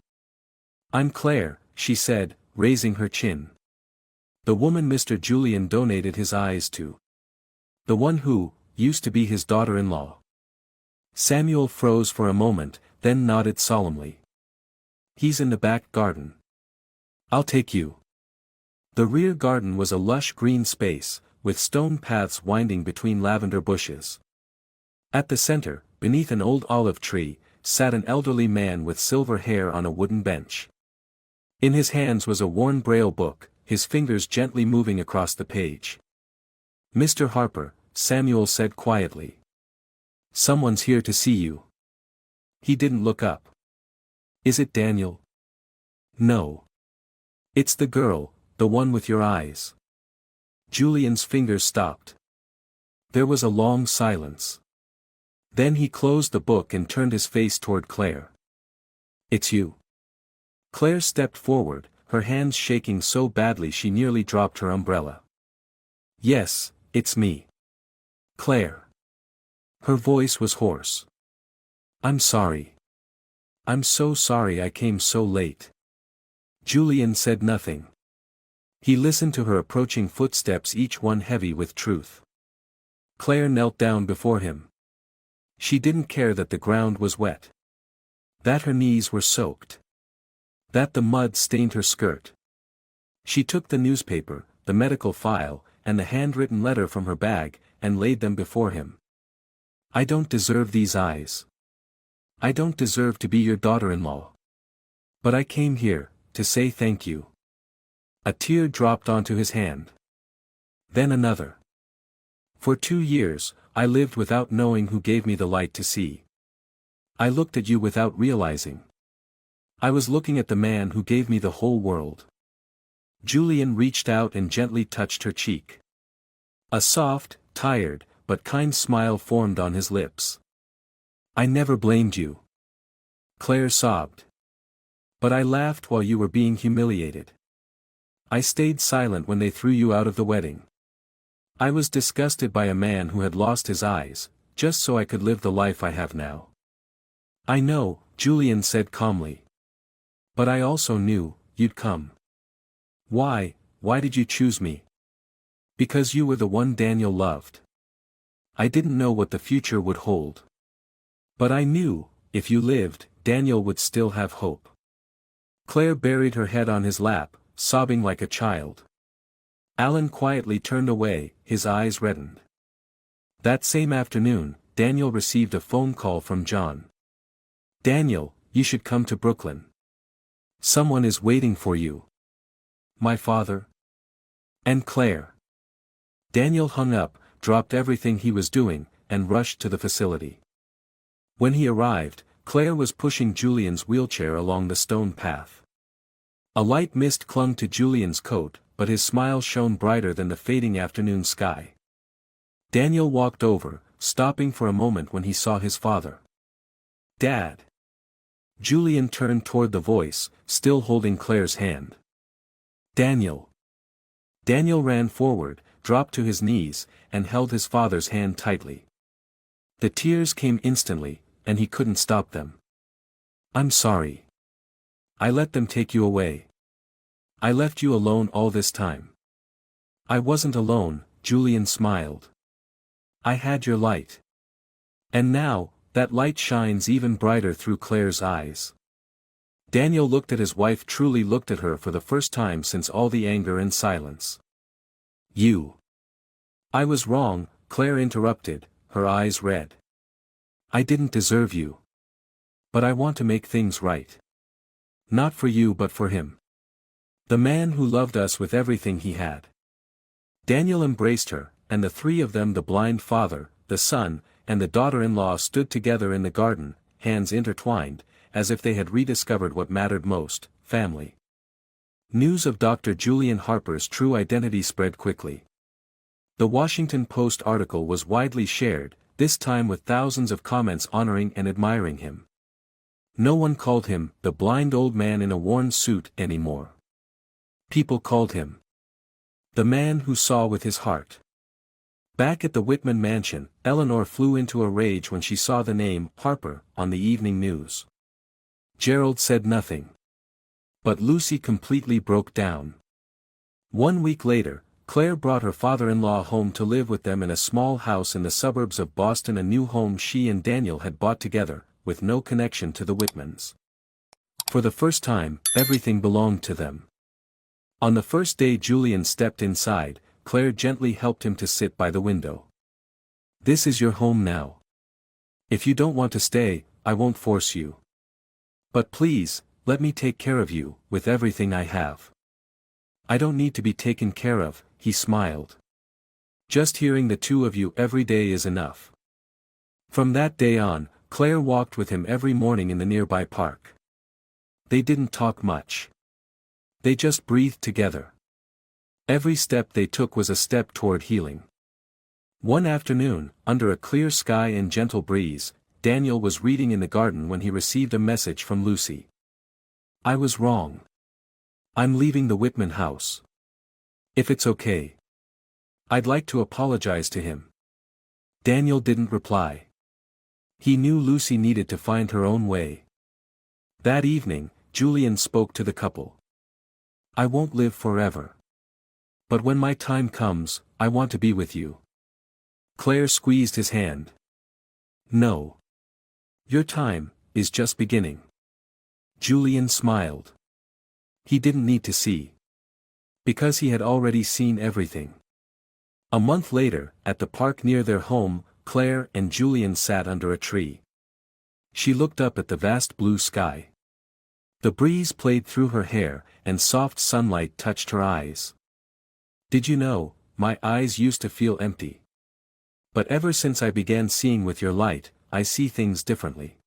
I'm Claire, she said, raising her chin. The woman Mr. Julian donated his eyes to. The one who used to be his daughter-in-law. Samuel froze for a moment, then nodded solemnly. He's in the back garden. I'll take you. The rear garden was a lush green space, with stone paths winding between lavender bushes. At the center, beneath an old olive tree, sat an elderly man with silver hair on a wooden bench. In his hands was a worn braille book, his fingers gently moving across the page. "Mr. Harper," Samuel said quietly. "Someone's here to see you." He didn't look up. "Is it Daniel?" "No. It's the girl, the one with your eyes." Julian's fingers stopped. There was a long silence. Then he closed the book and turned his face toward Claire. "It's you." Claire stepped forward, her hands shaking so badly she nearly dropped her umbrella. "Yes, it's me. Claire." Her voice was hoarse. "I'm sorry. I'm so sorry I came so late." Julian said nothing. He listened to her approaching footsteps, each one heavy with truth. Claire knelt down before him. She didn't care that the ground was wet. That her knees were soaked. That the mud stained her skirt. She took the newspaper, the medical file, and the handwritten letter from her bag, and laid them before him. "I don't deserve these eyes. I don't deserve to be your daughter-in-law. But I came here, to say thank you." A tear dropped onto his hand. Then another. "For 2 years, I lived without knowing who gave me the light to see. I looked at you without realizing. I was looking at the man who gave me the whole world." Julian reached out and gently touched her cheek. A soft, tired, but kind smile formed on his lips. "I never blamed you." Claire sobbed. "But I laughed while you were being humiliated. I stayed silent when they threw you out of the wedding. I was disgusted by a man who had lost his eyes, just so I could live the life I have now." "I know," Julian said calmly. "But I also knew, you'd come." Why did you choose me?" "Because you were the one Daniel loved. I didn't know what the future would hold. But I knew, if you lived, Daniel would still have hope." Claire buried her head on his lap, sobbing like a child. Alan quietly turned away, his eyes reddened. That same afternoon, Daniel received a phone call from John. "Daniel, you should come to Brooklyn. Someone is waiting for you." "My father?" "And Claire." Daniel hung up, dropped everything he was doing, and rushed to the facility. When he arrived, Claire was pushing Julian's wheelchair along the stone path. A light mist clung to Julian's coat, but his smile shone brighter than the fading afternoon sky. Daniel walked over, stopping for a moment when he saw his father. "Dad." Julian turned toward the voice, still holding Claire's hand. "Daniel." Daniel ran forward, dropped to his knees, and held his father's hand tightly. The tears came instantly, and he couldn't stop them. "I'm sorry. I let them take you away. I left you alone all this time." "I wasn't alone," Julian smiled. "I had your light. And now, that light shines even brighter through Claire's eyes." Daniel looked at his wife, truly looked at her for the first time since all the anger and silence. "You." "I was wrong," Claire interrupted, her eyes red. "I didn't deserve you. But I want to make things right. Not for you but for him. The man who loved us with everything he had." Daniel embraced her, and the three of them, the blind father, the son, and the daughter-in-law, stood together in the garden, hands intertwined, as if they had rediscovered what mattered most, family. News of Dr. Julian Harper's true identity spread quickly. The Washington Post article was widely shared, this time with thousands of comments honoring and admiring him. No one called him the blind old man in a worn suit anymore. People called him the man who saw with his heart. Back at the Whitman mansion, Eleanor flew into a rage when she saw the name Harper on the evening news. Gerald said nothing. But Lucy completely broke down. 1 week later, Claire brought her father-in-law home to live with them in a small house in the suburbs of Boston, a new home she and Daniel had bought together, with no connection to the Whitmans. For the first time, everything belonged to them. On the first day Julian stepped inside, Claire gently helped him to sit by the window. "This is your home now. If you don't want to stay, I won't force you. But please, let me take care of you, with everything I have." "I don't need to be taken care of," he smiled. "Just hearing the two of you every day is enough." From that day on, Claire walked with him every morning in the nearby park. They didn't talk much. They just breathed together. Every step they took was a step toward healing. One afternoon, under a clear sky and gentle breeze, Daniel was reading in the garden when he received a message from Lucy. "I was wrong. I'm leaving the Whitman house. If it's okay. I'd like to apologize to him." Daniel didn't reply. He knew Lucy needed to find her own way. That evening, Julian spoke to the couple. "I won't live forever. But when my time comes, I want to be with you." Claire squeezed his hand. "No. Your time is just beginning." Julian smiled. He didn't need to see. Because he had already seen everything. A month later, at the park near their home, Claire and Julian sat under a tree. She looked up at the vast blue sky. The breeze played through her hair, and soft sunlight touched her eyes. "Did you know, my eyes used to feel empty. But ever since I began seeing with your light, I see things differently."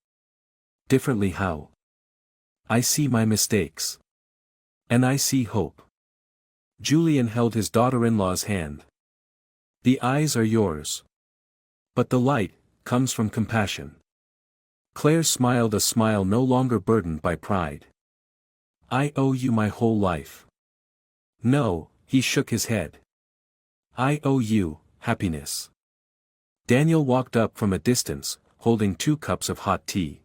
"Differently how?" "I see my mistakes. And I see hope." Julian held his daughter-in-law's hand. "The eyes are yours. But the light comes from compassion." Claire smiled a smile no longer burdened by pride. "I owe you my whole life." "No," he shook his head. "I owe you happiness." Daniel walked up from a distance, holding 2 cups of hot tea.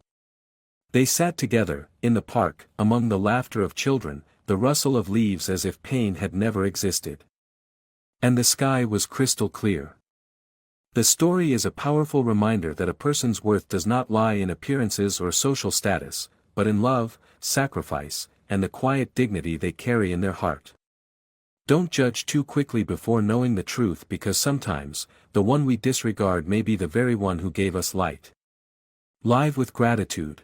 They sat together, in the park, among the laughter of children, the rustle of leaves as if pain had never existed. And the sky was crystal clear. The story is a powerful reminder that a person's worth does not lie in appearances or social status, but in love, sacrifice, and the quiet dignity they carry in their heart. Don't judge too quickly before knowing the truth, because sometimes, the one we disregard may be the very one who gave us light. Live with gratitude.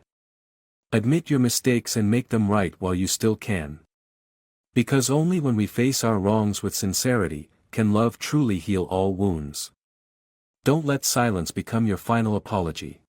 Admit your mistakes and make them right while you still can. Because only when we face our wrongs with sincerity, can love truly heal all wounds. Don't let silence become your final apology.